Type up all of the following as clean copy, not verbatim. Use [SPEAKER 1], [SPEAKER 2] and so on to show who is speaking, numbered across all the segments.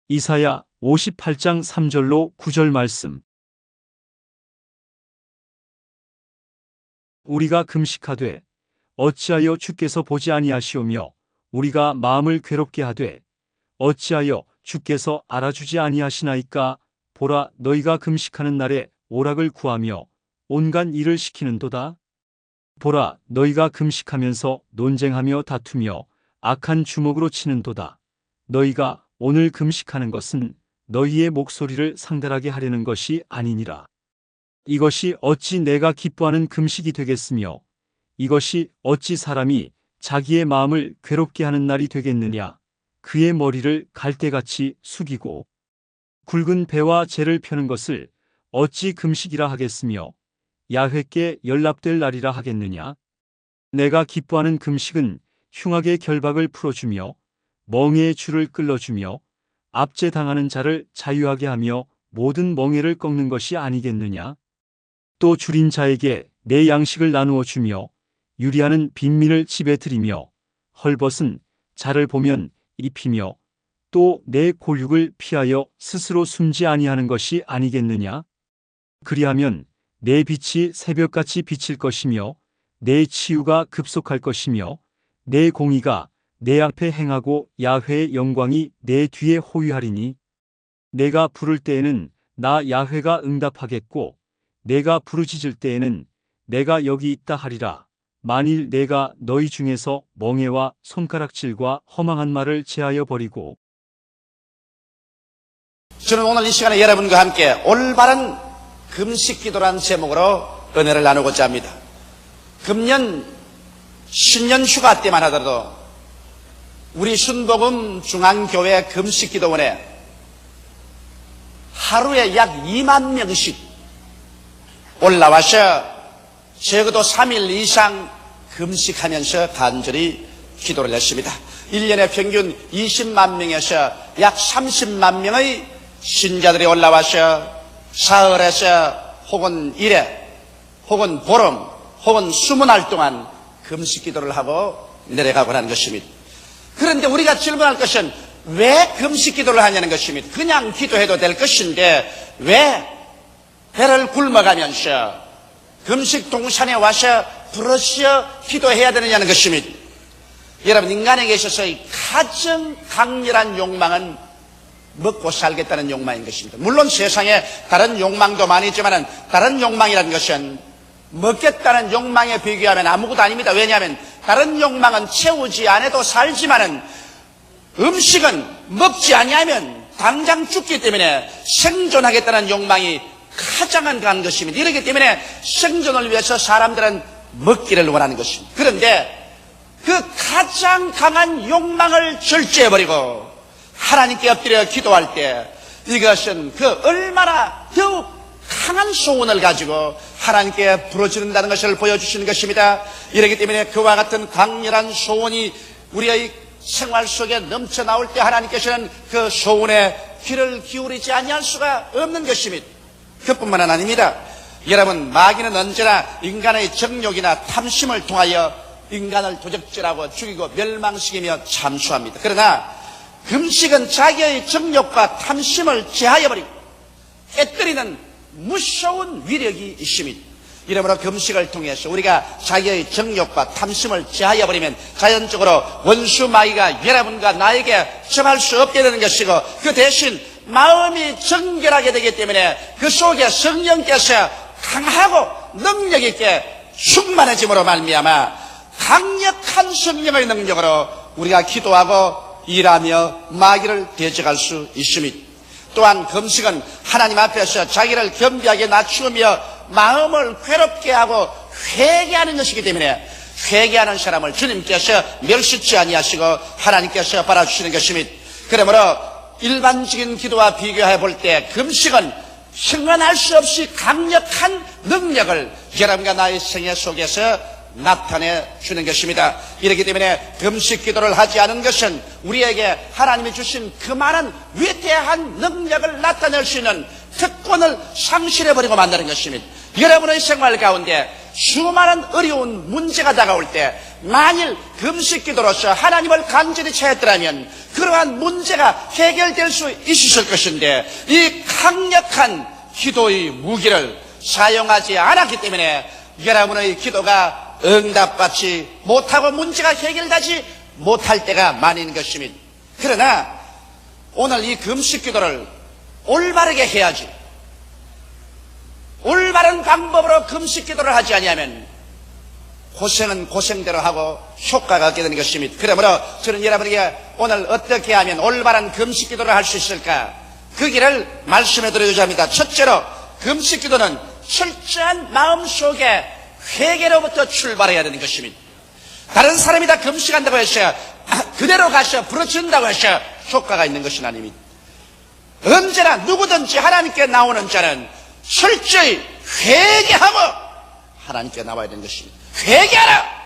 [SPEAKER 1] 이사야 58장 3절로 9절 말씀. 우리가 금식하되 어찌하여 주께서 보지 아니하시오며 우리가 마음을 괴롭게 하되 어찌하여 주께서 알아주지 아니하시나이까. 보라, 너희가 금식하는 날에 오락을 구하며 온갖 일을 시키는도다. 보라, 너희가 금식하면서 논쟁하며 다투며 악한 주먹으로 치는도다. 너희가 오늘 금식하는 것은 너희의 목소리를 상달하게 하려는 것이 아니니라. 이것이 어찌 내가 기뻐하는 금식이 되겠으며 이것이 어찌 사람이 자기의 마음을 괴롭게 하는 날이 되겠느냐. 그의 머리를 갈대같이 숙이고 굵은 배와 재를 펴는 것을 어찌 금식이라 하겠으며 야훼께 연락될 날이라 하겠느냐. 내가 기뻐하는 금식은 흉악의 결박을 풀어주며 멍에의 줄을 끌어주며 압제당하는 자를 자유하게 하며 모든 멍에를 꺾는 것이 아니겠느냐. 또 줄인 자에게 내 양식을 나누어 주며 유리하는 빈민을 집에 들이며 헐벗은 자를 보면 입히며 또 내 골육을 피하여 스스로 숨지 아니하는 것이 아니겠느냐. 그리하면 내 빛이 새벽같이 비칠 것이며 내 치유가 급속할 것이며 내 공의가 내 앞에 행하고 야훼의 영광이 내 뒤에 호위하리니. 내가 부를 때에는 나 야훼가 응답하겠고 내가 부르짖을 때에는 내가 여기 있다 하리라. 만일 내가 너희 중에서 멍에와 손가락질과 허망한 말을 제하여 버리고.
[SPEAKER 2] 저는 오늘 이 시간에 여러분과 함께 올바른 금식 기도라는 제목으로 은혜를 나누고자 합니다. 금년 신년 휴가 때만 하더라도 우리 순복음 중앙교회 금식기도원에 하루에 약 2만 명씩 올라와서 적어도 3일 이상 금식하면서 간절히 기도를 했습니다. 1년에 평균 20만 명에서 약 30만 명의 신자들이 올라와서 사흘에서 혹은 1회 혹은 보름 혹은 20날 동안 금식기도를 하고 내려가고 하는 것입니다. 그런데 우리가 질문할 것은 왜 금식기도를 하냐는 것입니다. 그냥 기도해도 될 것인데 왜 배를 굶어가면서 금식 동산에 와서 부르짖어 기도해야 되느냐는 것입니다. 여러분, 인간에게 있어서의 가장 강렬한 욕망은 먹고 살겠다는 욕망인 것입니다. 물론 세상에 다른 욕망도 많이 있지만 다른 욕망이라는 것은 먹겠다는 욕망에 비교하면 아무것도 아닙니다. 왜냐하면 다른 욕망은 채우지 않아도 살지만은 음식은 먹지 아니하면 당장 죽기 때문에 생존하겠다는 욕망이 가장 강한 것입니다. 이렇기 때문에 생존을 위해서 사람들은 먹기를 원하는 것입니다. 그런데 그 가장 강한 욕망을 절제해버리고 하나님께 엎드려 기도할 때 이것은 그 얼마나 더욱 강한 소원을 가지고 하나님께 부르짖는다는 것을 보여주시는 것입니다. 이렇기 때문에 그와 같은 강렬한 소원이 우리의 생활 속에 넘쳐나올 때 하나님께서는 그 소원에 귀를 기울이지 아니할 수가 없는 것입니다. 그뿐만 아닙니다. 여러분, 마귀는 언제나 인간의 정욕이나 탐심을 통하여 인간을 도적질하고 죽이고 멸망시키며 참수합니다. 그러나 금식은 자기의 정욕과 탐심을 제하여버리고 깨뜨리는 무서운 위력이 있습니다. 이러므로 금식을 통해서 우리가 자기의 정욕과 탐심을 제하여버리면 자연적으로 원수 마귀가 여러분과 나에게 접할 수 없게 되는 것이고 그 대신 마음이 정결하게 되기 때문에 그 속에 성령께서 강하고 능력 있게 충만해짐으로 말미암아 강력한 성령의 능력으로 우리가 기도하고 일하며 마귀를 대적할 수 있습니다. 또한 금식은 하나님 앞에서 자기를 겸비하게 낮추며 마음을 괴롭게 하고 회개하는 것이기 때문에 회개하는 사람을 주님께서 멸시치 아니하시고 하나님께서 받아주시는 것입니다. 그러므로 일반적인 기도와 비교해 볼 때 금식은 형언할 수 없이 강력한 능력을 여러분과 나의 생애 속에서 나타내 주는 것입니다. 이렇기 때문에 금식 기도를 하지 않은 것은 우리에게 하나님이 주신 그 많은 위대한 능력을 나타낼 수 있는 특권을 상실해버리고 만드는 것입니다. 여러분의 생활 가운데 수많은 어려운 문제가 다가올 때 만일 금식 기도로서 하나님을 간절히 찾았더라면 그러한 문제가 해결될 수 있었을 것인데 이 강력한 기도의 무기를 사용하지 않았기 때문에 여러분의 기도가 응답받지 못하고 문제가 해결되지 못할 때가 많은 것입니다. 그러나 오늘 이 금식 기도를 올바르게 해야지. 올바른 방법으로 금식 기도를 하지 아니하면 고생은 고생대로 하고 효과가 없게 되는 것입니다. 그러므로 저는 여러분에게 오늘 어떻게 하면 올바른 금식 기도를 할 수 있을까? 그 길을 말씀해 드리고자 합니다. 첫째로 금식 기도는 철저한 마음속에 회개로부터 출발해야 되는 것입니다. 다른 사람이 다 금식한다고 해서 그대로 가서 부러진다고 해서 효과가 있는 것은 아닙니다. 언제나 누구든지 하나님께 나오는 자는 철저히 회개하고 하나님께 나와야 되는 것입니다. 회개하라!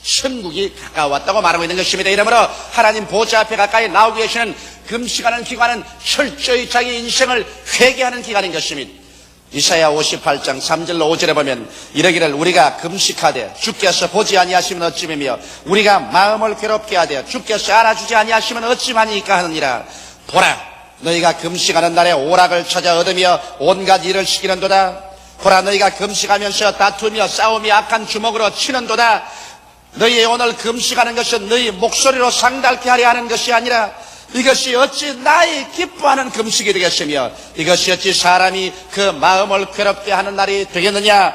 [SPEAKER 2] 천국이 가까웠다고 말하고 있는 것입니다. 이러므로 하나님 보좌 앞에 가까이 나오고 계시는 금식하는 기간은 철저히 자기 인생을 회개하는 기간인 것입니다. 이사야 58장 3절로 5절에 보면 이러기를 우리가 금식하되 주께서 보지 아니하시면 어찌매며 우리가 마음을 괴롭게 하되 주께서 알아주지 아니하시면 어찌하니까 하느니라. 보라, 너희가 금식하는 날에 오락을 찾아 얻으며 온갖 일을 시키는도다. 보라, 너희가 금식하면서 다투며 싸우며 악한 주먹으로 치는도다. 너희 오늘 금식하는 것은 너희 목소리로 상달케 하려 하는 것이 아니라 이것이 어찌 나의 기뻐하는 금식이 되겠으며 이것이 어찌 사람이 그 마음을 괴롭게 하는 날이 되겠느냐.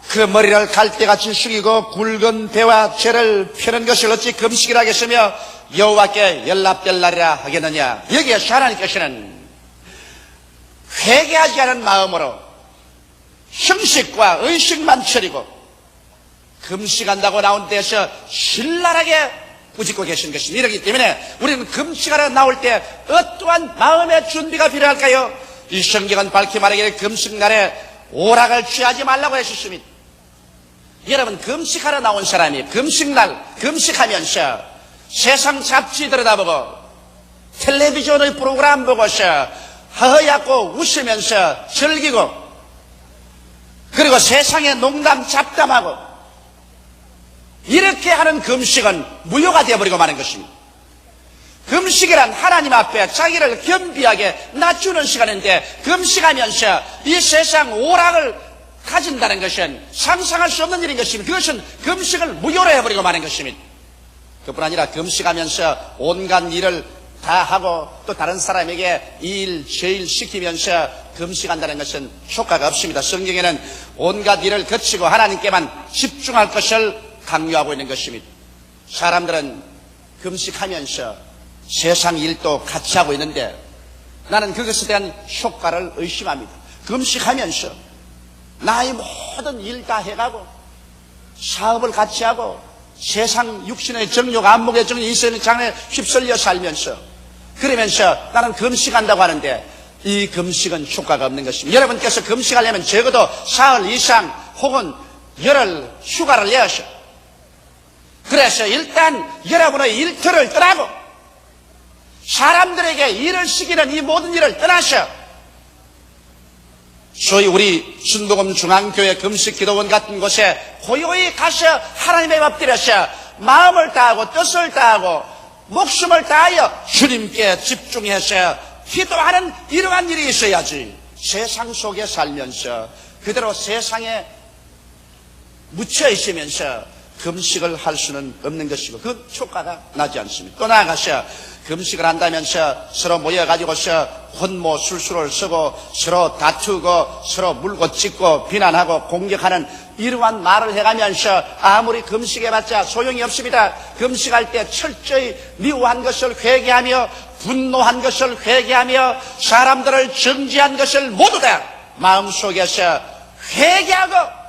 [SPEAKER 2] 그 머리를 갈대같이 숙이고 굵은 배와 죄를 펴는 것을 어찌 금식이라 하겠으며 여호와께 연락될 날이라 하겠느냐. 여기에서 하나님께서는 회개하지 않은 마음으로 형식과 의식만 차리고 금식한다고 나온 데서 신랄하게 꾸짖고 계신 것입니다. 이러기 때문에 우리는 금식하러 나올 때 어떠한 마음의 준비가 필요할까요? 이 성경은 밝히 말하기를 금식날에 오락을 취하지 말라고 했습니다. 여러분, 금식하러 나온 사람이 금식날 금식하면서 세상 잡지 들여다보고 텔레비전의 프로그램 보고서 허허얗고 웃으면서 즐기고 그리고 세상의 농담 잡담하고 이렇게 하는 금식은 무효가 되어버리고 마는 것입니다. 금식이란 하나님 앞에 자기를 겸비하게 낮추는 시간인데 금식하면서 이 세상 오락을 가진다는 것은 상상할 수 없는 일인 것입니다. 그것은 금식을 무효로 해버리고 마는 것입니다. 그뿐 아니라 금식하면서 온갖 일을 다 하고 또 다른 사람에게 이 일, 저 일 시키면서 금식한다는 것은 효과가 없습니다. 성경에는 온갖 일을 거치고 하나님께만 집중할 것을 강요하고 있는 것입니다. 사람들은 금식하면서 세상 일도 같이 하고 있는데 나는 그것에 대한 효과를 의심합니다. 금식하면서 나의 모든 일 다 해가고 사업을 같이 하고 세상 육신의 정욕, 안목의 정욕, 이성의 장애에 휩쓸려 살면서 그러면서 나는 금식한다고 하는데 이 금식은 효과가 없는 것입니다. 여러분께서 금식하려면 적어도 사흘 이상 혹은 열흘 휴가를 내셔. 그래서 일단 여러분의 일터를 떠나고 사람들에게 일을 시키는 이 모든 일을 떠나셔. 소위 우리 순복음 중앙교회 금식기도원 같은 곳에 고요히 가서 하나님의 엎드려서 마음을 다하고 뜻을 다하고 목숨을 다하여 주님께 집중해서 기도하는 이러한 일이 있어야지. 세상 속에 살면서 그대로 세상에 묻혀 있으면서 금식을 할 수는 없는 것이고 그 효과가 나지 않습니다. 또 나아가서 금식을 한다면서 서로 모여가지고서 혼모 술수를 쓰고 서로 다투고 서로 물고 찢고 비난하고 공격하는 이러한 말을 해가면서 아무리 금식해봤자 소용이 없습니다. 금식할 때 철저히 미워한 것을 회개하며 분노한 것을 회개하며 사람들을 정죄한 것을 모두 다 마음속에서 회개하고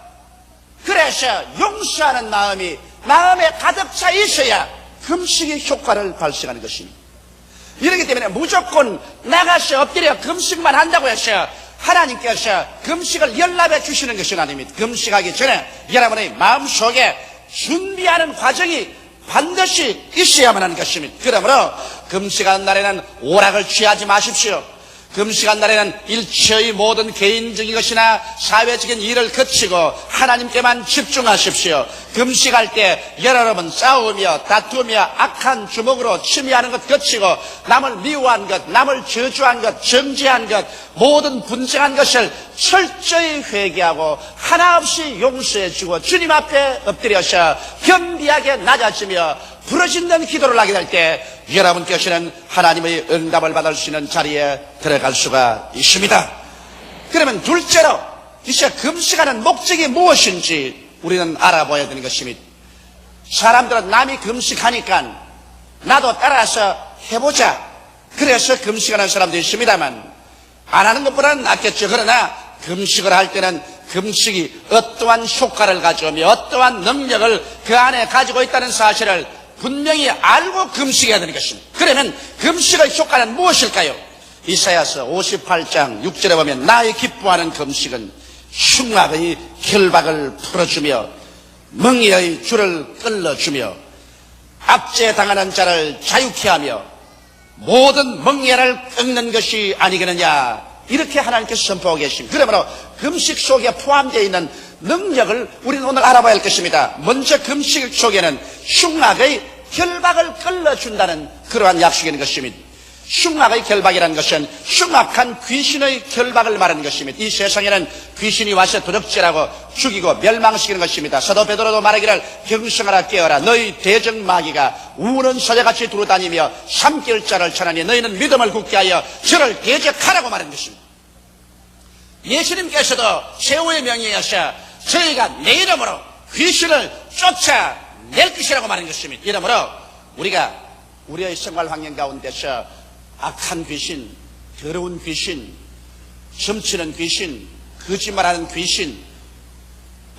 [SPEAKER 2] 그래서 용서하는 마음에 가득 차 있어야 금식의 효과를 발생하는 것입니다. 이렇기 때문에 무조건 나가서 엎드려 금식만 한다고 해서 하나님께서 금식을 연락해 주시는 것은 아닙니다. 금식하기 전에 여러분의 마음속에 준비하는 과정이 반드시 있어야만 하는 것입니다. 그러므로 금식하는 날에는 오락을 취하지 마십시오. 금식한 날에는 일체의 모든 개인적인 것이나 사회적인 일을 거치고 하나님께만 집중하십시오. 금식할 때 여러분 싸우며 다투며 악한 주먹으로 침해하는 것 거치고 남을 미워한 것, 남을 저주한 것, 정죄한 것, 모든 분쟁한 것을 철저히 회개하고 하나 없이 용서해주고 주님 앞에 엎드려서 겸비하게 낮아지며 부르짖는 기도를 하게 될 때 여러분께서는 하나님의 응답을 받을 수 있는 자리에 들어갈 수가 있습니다. 그러면 둘째로 이제 금식하는 목적이 무엇인지 우리는 알아봐야 되는 것입니다. 사람들은 남이 금식하니까 나도 따라서 해보자. 그래서 금식하는 사람도 있습니다만 안 하는 것보다는 낫겠죠. 그러나 금식을 할 때는 금식이 어떠한 효과를 가져오며 어떠한 능력을 그 안에 가지고 있다는 사실을 분명히 알고 금식해야 되는 것입니다. 그러면 금식의 효과는 무엇일까요? 이사야서 58장 6절에 보면 나의 기뻐하는 금식은 흉악의 결박을 풀어주며 멍에의 줄을 끌어주며 압제당하는 자를 자유케 하며 모든 멍에를 끊는 것이 아니겠느냐, 이렇게 하나님께서 선포하고 계십니다. 그러므로 금식 속에 포함되어 있는 능력을 우리는 오늘 알아봐야 할 것입니다. 먼저 금식 속에는 흉악의 결박을 끌어준다는 그러한 약속이 있는 것입니다. 흉악의 결박이라는 것은 흉악한 귀신의 결박을 말하는 것입니다. 이 세상에는 귀신이 와서 도둑질하고 죽이고 멸망시키는 것입니다. 사도 베드로도 말하기를 경성하라 깨어라, 너희 대적마귀가 우는 소재같이 두루다니며 삼킬 자를 쳐나니 너희는 믿음을 굳게 하여 저를 대적하라고 말하는 것입니다. 예수님께서도 최후의 명령이어서 저희가 내 이름으로 귀신을 쫓아낼 것이라고 말하는 것입니다. 이러므로 우리가 우리의 생활 환경 가운데서 악한 귀신, 더러운 귀신, 점치는 귀신, 거짓말하는 귀신,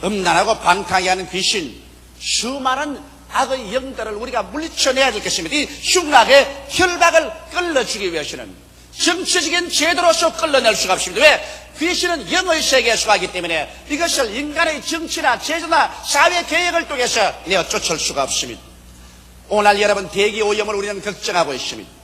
[SPEAKER 2] 음란하고 방탕하게 하는 귀신, 수많은 악의 영들을 우리가 물리쳐내야 될 것입니다. 이 흉악의 결박을 끌어주기 위해서는 정치적인 제도로서 끌어낼 수가 없습니다. 왜? 귀신은 영의 세계에 속하기 때문에 이것을 인간의 정치나 제도나 사회 계획을 통해서 내어 쫓을 수가 없습니다. 오늘 여러분 대기 오염을 우리는 걱정하고 있습니다.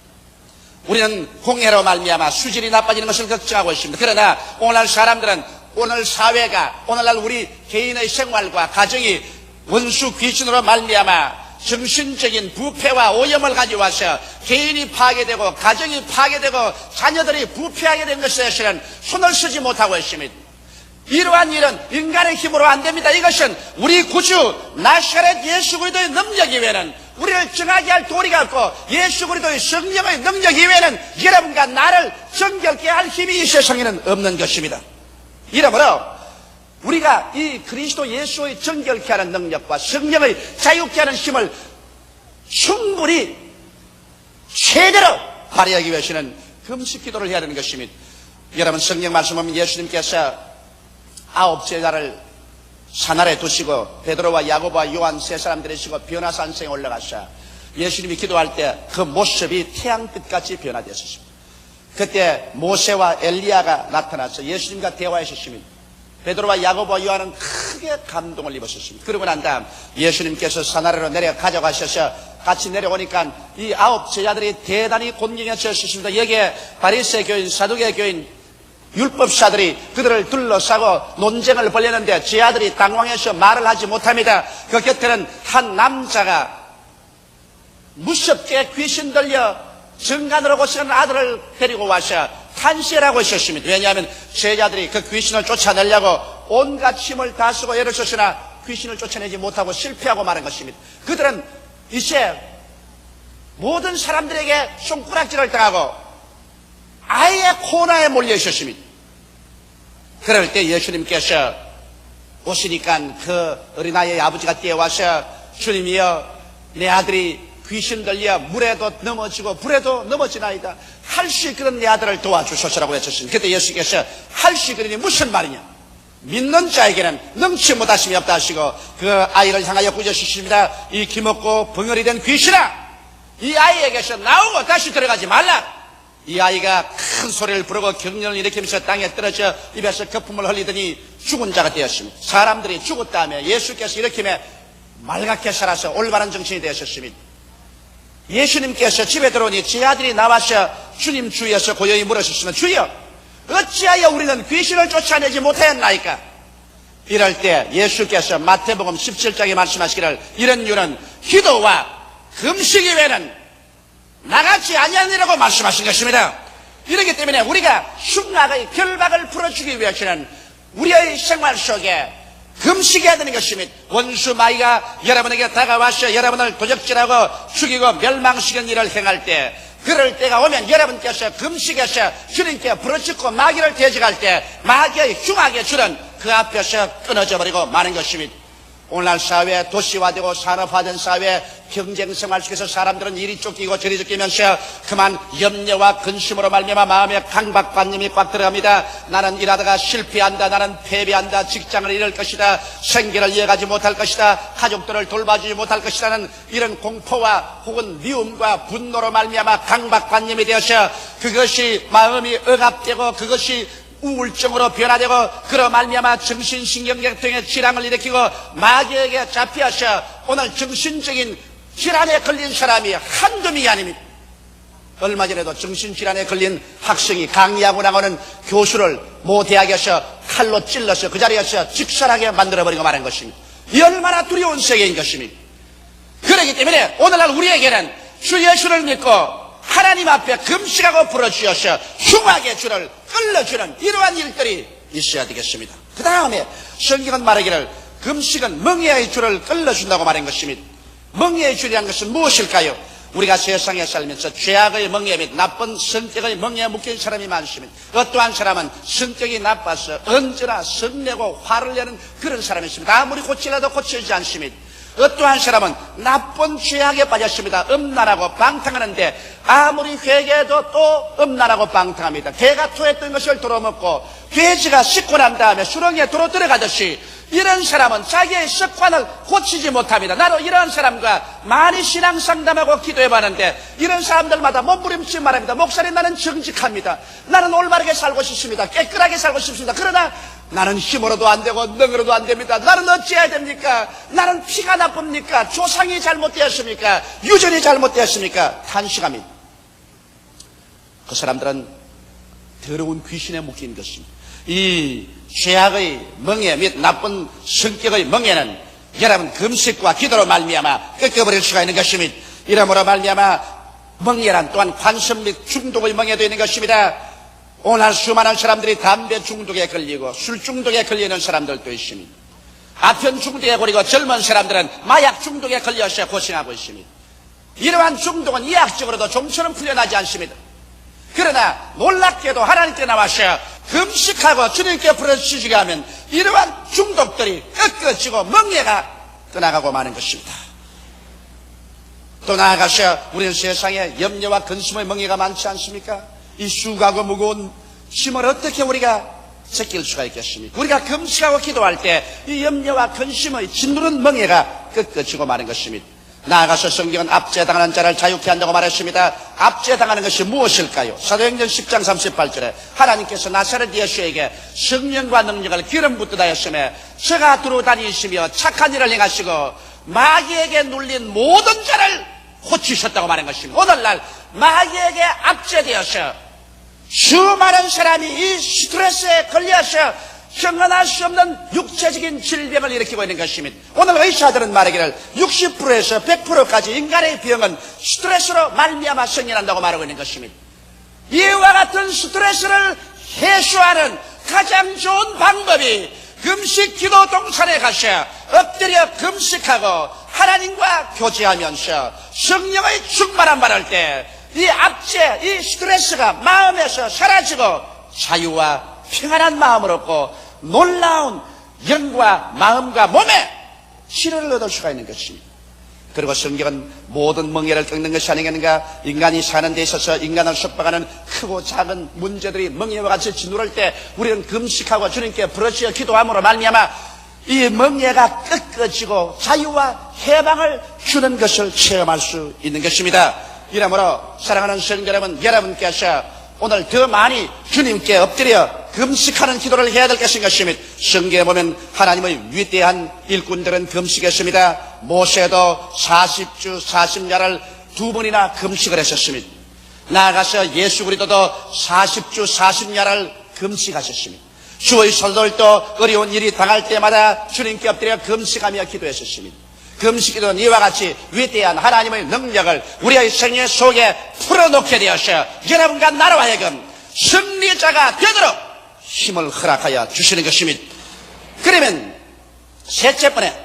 [SPEAKER 2] 우리는 공해로 말미암아 수질이 나빠지는 것을 걱정하고 있습니다. 그러나 오늘 사람들은, 오늘 사회가, 오늘날 우리 개인의 생활과 가정이 원수 귀신으로 말미암아 정신적인 부패와 오염을 가져와서 개인이 파괴되고 가정이 파괴되고 자녀들이 부패하게 된 것에 대해서는 손을 쓰지 못하고 있습니다. 이러한 일은 인간의 힘으로 안 됩니다. 이것은 우리 구주 나사렛 예수 그리스도의 능력 이외에는, 우리를 정하게 할 도리가 없고 예수 그리스도의 성령의 능력 이외에는 여러분과 나를 정결케 할 힘이 이 세상에는 없는 것입니다. 이러므로 우리가 이 그리스도 예수의 정결케 하는 능력과 성령의 자유케 하는 힘을 충분히 제대로 발휘하기 위해서는 금식 기도를 해야 되는 것입니다. 여러분 성경 말씀 보면 예수님께서 9 제자를 산 아래 두시고 베드로와 야고보와 요한 세 사람 데리시고 변화산성에 올라가서 예수님이 기도할 때 그 모습이 태양빛같이 변화되었습니다. 그때 모세와 엘리야가 나타나서 예수님과 대화하셨습니다. 베드로와 야고보와 요한은 크게 감동을 입었습니다. 그러고 난 다음 예수님께서 산 아래로 내려 가져가셔서 같이 내려오니까 이 9 제자들이 대단히 곤경해졌습니다. 여기에 바리새 교인, 사두개 교인, 율법사들이 그들을 둘러싸고 논쟁을 벌였는데 제 아들이 당황해서 말을 하지 못합니다. 그 곁에는 한 남자가 무섭게 귀신 들려 정간으로 고치는 아들을 데리고 와서 탄시라고 있었습니다. 왜냐하면 제자들이 그 귀신을 쫓아내려고 온갖 힘을 다 쓰고 애를 썼으나 귀신을 쫓아내지 못하고 실패하고 마는 것입니다. 그들은 이제 모든 사람들에게 손가락질을 당하고 아예 코너에 몰려 있었습니다. 그럴 때 예수님께서 오시니까 그 어린아이의 아버지가 뛰어와서 주님이여, 내 아들이 귀신 들려 물에도 넘어지고 불에도 넘어지나이다. 할 수 있거든 내 아들을 도와주소서라고 했었습니다. 그때 예수께서 할 수 있거든이 무슨 말이냐, 믿는 자에게는 능치 못하심이 없다 하시고 그 아이를 향하여 꾸짖으십니다. 이 기먹고 벙어리 된 귀신아, 이 아이에게서 나오고 다시 들어가지 말라. 이 아이가 큰 소리를 부르고 경련을 일으키면서 땅에 떨어져 입에서 거품을 흘리더니 죽은 자가 되었습니다. 사람들이 죽었다며 예수께서 일으키며 맑게 살아서 올바른 정신이 되었습니다. 예수님께서 집에 들어오니 제 아들이 나와서 주님 주위에서 고요히 물으셨으면 주여 어찌하여 우리는 귀신을 쫓아내지 못하였나이까? 이럴 때 예수께서 마태복음 17장에 말씀하시기를 이런 이유는 기도와 금식 이외에는 나가지 아니하니라고 말씀하신 것입니다. 이렇기 때문에 우리가 흉악의 결박을 풀어주기 위해서는 우리의 생활 속에 금식해야 되는 것입니다. 원수 마귀가 여러분에게 다가와서 여러분을 도적질하고 죽이고 멸망시키는 일을 행할 때, 그럴 때가 오면 여러분께서 금식해서 주님께 부르짖고 마귀를 대적할 때 마귀의 흉악의 줄은 그 앞에서 끊어져 버리고 마는 것입니다. 오늘날 사회, 도시화되고 산업화된 사회, 경쟁생활 속에서 사람들은 이리 쫓기고 저리 쫓기면서 그만 염려와 근심으로 말미암아 마음에 강박관념이 꽉 들어갑니다. 나는 일하다가 실패한다, 나는 패배한다, 직장을 잃을 것이다, 생계를 이어가지 못할 것이다, 가족들을 돌봐주지 못할 것이라는 이런 공포와 혹은 미움과 분노로 말미암아 강박관념이 되어서 그것이 마음이 억압되고 그것이 우울증으로 변화되고 그로 말미암아 정신신경계통의 질환을 일으키고 마귀에게 잡혀서 오늘 정신적인 질환에 걸린 사람이 한두 명이 아닙니다. 얼마 전에도 정신질환에 걸린 학생이 강의하고 나오는 교수를 모 대학에서 칼로 찔러서 그 자리에서 직살하게 만들어버리고 말한 것입니다. 이 얼마나 두려운 세계인 것입니다. 그렇기 때문에 오늘날 우리에게는 주 예수를 믿고 하나님 앞에 금식하고 부르짖어서 흉악의 줄을 끌어주는 이러한 일들이 있어야 되겠습니다. 그 다음에 성경은 말하기를 금식은 멍에의 줄을 끌어준다고 말한 것입니다. 멍에의 줄이라는 것은 무엇일까요? 우리가 세상에 살면서 죄악의 멍에 및 나쁜 성격의 멍에에 묶인 사람이 많습니다. 어떠한 사람은 성격이 나빠서 언제나 성내고 화를 내는 그런 사람이 있습니다. 아무리 고치려도 고치지 않습니다. 어떠한 사람은 나쁜 죄악에 빠졌습니다. 음란하고 방탕하는데 아무리 회개해도 또 음란하고 방탕합니다. 개가 토했던 것을 도로먹고 돼지가 씻고 난 다음에 수렁에 도로 들어가듯이 이런 사람은 자기의 습관을 고치지 못합니다. 나도 이런 사람과 많이 신앙 상담하고 기도해봤는데 이런 사람들마다 몸부림치 말합니다. 목사님, 나는 정직합니다. 나는 올바르게 살고 싶습니다. 깨끗하게 살고 싶습니다. 그러나 나는 힘으로도 안 되고 능으로도 안 됩니다. 나는 어찌해야 됩니까? 나는 피가 나쁩니까? 조상이 잘못되었습니까? 유전이 잘못되었습니까? 탄식합니다. 그 사람들은 더러운 귀신에 묶인 것입니다. 이 죄악의 멍에 및 나쁜 성격의 멍에는 여러분 금식과 기도로 말미암아 꺾여버릴 수가 있는 것입니다. 이러므로 말미암아 멍에란 또한 관심 및 중독의 멍에도 있는 것입니다. 오늘 수많은 사람들이 담배 중독에 걸리고 술 중독에 걸리는 사람들도 있습니다. 아편 중독에 걸리고 젊은 사람들은 마약 중독에 걸려서 고생하고 있습니다. 이러한 중독은 의학적으로도 좀처럼 풀려나지 않습니다. 그러나 놀랍게도 하나님께 나와서 금식하고 주님께 부르짖게 하면 이러한 중독들이 꺾어지고 멍에가 떠나가고 마는 것입니다. 또 나아가서 우리는 세상에 염려와 근심의 멍에가 많지 않습니까? 이 수고하고 무거운 짐을 어떻게 우리가 제낄 수가 있겠습니까? 우리가 금식하고 기도할 때 이 염려와 근심의 짓누른 멍에가 꺾어지고 마는 것입니다. 나아가서 성경은 압제당하는 자를 자유케 한다고 말했습니다. 압제당하는 것이 무엇일까요? 사도행전 10장 38절에 하나님께서 나사렛 예수에게 성령과 능력을 기름 붓듯 하였으며 저가 두루 다니시며 착한 일을 행하시고 마귀에게 눌린 모든 자를 고치셨다고 말한 것입니다. 오늘날 마귀에게 압제되어서 수많은 사람이 이 스트레스에 걸려서 형언할 수 없는 육체적인 질병을 일으키고 있는 것입니다. 오늘 의사들은 말하기를 60%에서 100%까지 인간의 병은 스트레스로 말미암아 생겨난다고 말하고 있는 것입니다. 이와 같은 스트레스를 해소하는 가장 좋은 방법이 금식 기도 동산에 가서 엎드려 금식하고 하나님과 교제하면서 성령의 충만함 받을 때 이 압제, 이 스트레스가 마음에서 사라지고 자유와 평안한 마음을 얻고 놀라운 영과 마음과 몸에 치료를 얻을 수가 있는 것입니다. 그리고 성경은 모든 멍에를 꺾는 것이 아니겠는가? 인간이 사는 데 있어서 인간을 속박하는 크고 작은 문제들이 멍에와 같이 짓누를 때 우리는 금식하고 주님께 부르짖어 기도함으로 말미암아 이 멍에가 꺾어지고 자유와 해방을 주는 것을 체험할 수 있는 것입니다. 이러므로 사랑하는 성도 여러분, 여러분께서 오늘 더 많이 주님께 엎드려 금식하는 기도를 해야 될 것입니다. 성경에 보면 하나님의 위대한 일꾼들은 금식했습니다. 모세도 40주 40야를 2번이나 금식을 했었습니다. 나아가서 예수 그리스도도 40주 40야를 금식하셨으며 주의 솔돌도 어려운 일이 당할 때마다 주님께 엎드려 금식하며 기도했었으며 금식기도는 이와 같이 위대한 하나님의 능력을 우리의 생애 속에 풀어놓게 되어서 여러분과 나로 하여금 승리자가 되도록 힘을 허락하여 주시는 것입니다. 그러면 셋째번에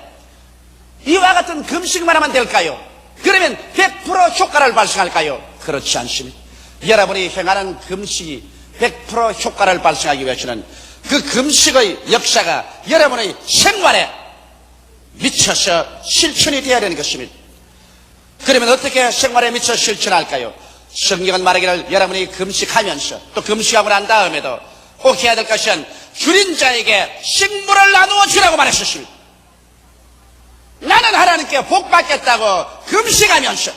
[SPEAKER 2] 이와 같은 금식만 하면 될까요? 그러면 100% 효과를 발생할까요? 그렇지 않습니다. 여러분이 행하는 금식이 100% 효과를 발생하기 위해서는 그 금식의 역사가 여러분의 생활에 미쳐서 실천이 되어야 되는 것입니다. 그러면 어떻게 생활에 미쳐 실천할까요? 성경은 말하기를 여러분이 금식하면서 또 금식하고 난 다음에도 꼭 해야 될 것은 줄인 자에게 식물을 나누어 주라고 말했습니다. 나는 하나님께 복 받겠다고 금식하면서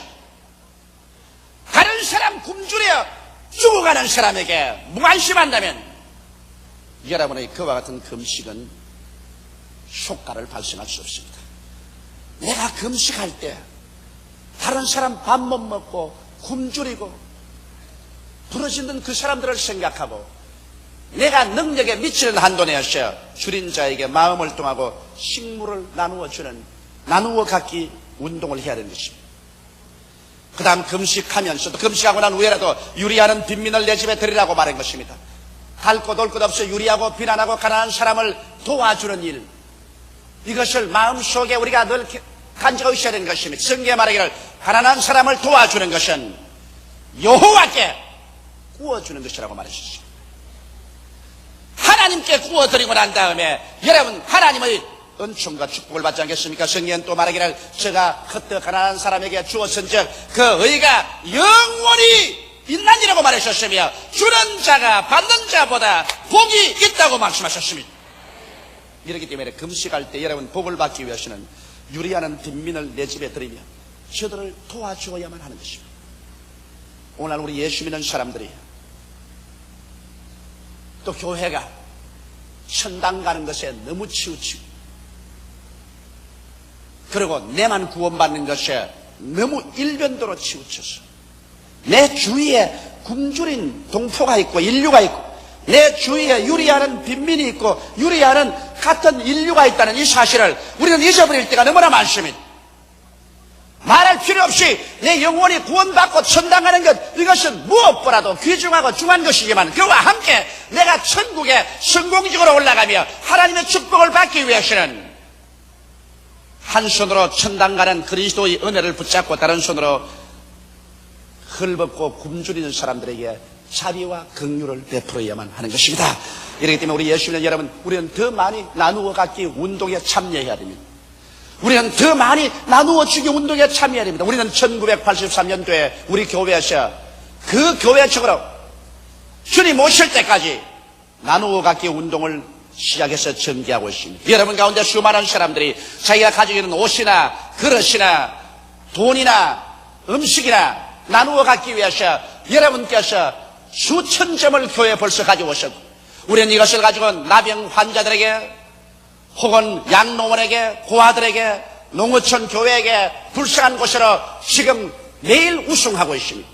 [SPEAKER 2] 다른 사람 굶주려 죽어가는 사람에게 무관심한다면 여러분의 그와 같은 금식은 효과를 발생할 수 없습니다. 내가 금식할 때 다른 사람 밥 못 먹고 굶주리고 부러지는 그 사람들을 생각하고 내가 능력에 미치는 한도 내에서 줄인 자에게 마음을 통하고 식물을 나누어 주는 나누어 갖기 운동을 해야 되는 것입니다. 그 다음 금식하면서도 금식하고 난 후에라도 유리하는 빈민을 내 집에 들이라고 말한 것입니다. 갈 곳 올 곳 없이 유리하고 비난하고 가난한 사람을 도와주는 일, 이것을 마음속에 우리가 늘 간직하고 있어야 되는 것입니다. 성경에 말하기를 가난한 사람을 도와주는 것은 여호와께 구워주는 것이라고 말했습니다. 하나님께 구워드리고 난 다음에 여러분 하나님의 은총과 축복을 받지 않겠습니까? 성경은 또 말하기를 제가 헛되어 가난한 사람에게 주었은즉 그 의가 영원히 있나니라고 말하셨으며 주는 자가 받는 자보다 복이 있다고 말씀하셨습니다. 이렇기 때문에 금식할 때 여러분 복을 받기 위해서는 유리하는 빈민을 내 집에 들이며 저들을 도와주어야만 하는 것입니다. 오늘 우리 예수 믿는 사람들이 또 교회가 천당 가는 것에 너무 치우치고 그리고 내만 구원받는 것에 너무 일변도로 치우쳐서 내 주위에 굶주린 동포가 있고 인류가 있고 내 주위에 유리하는 빈민이 있고 유리하는 같은 인류가 있다는 이 사실을 우리는 잊어버릴 때가 너무나 많습니다. 말할 필요 없이 내 영혼이 구원받고 천당 가는 것, 이것은 무엇보다도 귀중하고 중요한 것이지만 그와 함께 내가 천국에 성공적으로 올라가며 하나님의 축복을 받기 위해서는 한 손으로 천당 가는 그리스도의 은혜를 붙잡고 다른 손으로 헐벗고 굶주리는 사람들에게 자비와 긍휼을 베풀어야만 하는 것입니다. 이렇기 때문에 우리 예수 믿는 여러분, 우리는 더 많이 나누어 갖기 운동에 참여해야 됩니다. 우리는 더 많이 나누어 주기 운동에 참여해야 됩니다. 우리는 1983년도에 우리 교회에서 그 교회적으로 주님 오실 때까지 나누어 갖기 운동을 시작해서 전개하고 있습니다. 여러분 가운데 수많은 사람들이 자기가 가지고 있는 옷이나 그릇이나 돈이나 음식이나 나누어 갖기 위해서 여러분께서 수천 점을 교회에 벌써 가지고 오셨고 우리는 이것을 가지고 나병 환자들에게 혹은 양로원에게 고아들에게 농어촌 교회에게 불쌍한 곳으로 지금 매일 우승하고 있습니다.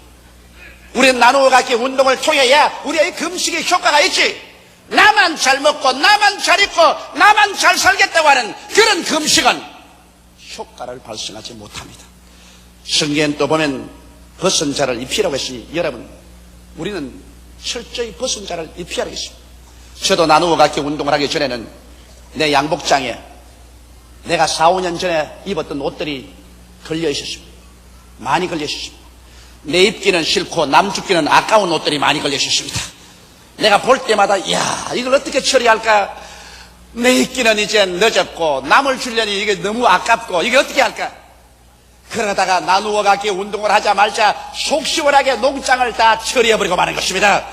[SPEAKER 2] 우리는 나누어 갖기 운동을 통해야 우리의 금식의 효과가 있지, 나만 잘 먹고 나만 잘 입고 나만 잘 살겠다고 하는 그런 금식은 효과를 발생하지 못합니다. 성경에 또 보면 벗은 자를 입히라고 했으니 여러분 우리는 철저히 벗은 자를 입혀야 하겠습니다. 저도 나누어 갖기 운동을 하기 전에는 내 양복장에 내가 4, 5년 전에 입었던 옷들이 걸려 있었습니다. 많이 걸려 있었습니다. 내 입기는 싫고 남 죽기는 아까운 옷들이 많이 걸려 있었습니다. 내가 볼 때마다 이야 이걸 어떻게 처리할까, 내 입기는 이제 늦었고 남을 주려니 이게 너무 아깝고 이게 어떻게 할까. 그러다가 나누어 갖기 운동을 하자 말자 속 시원하게 농장을 다 처리해버리고 마는 것입니다.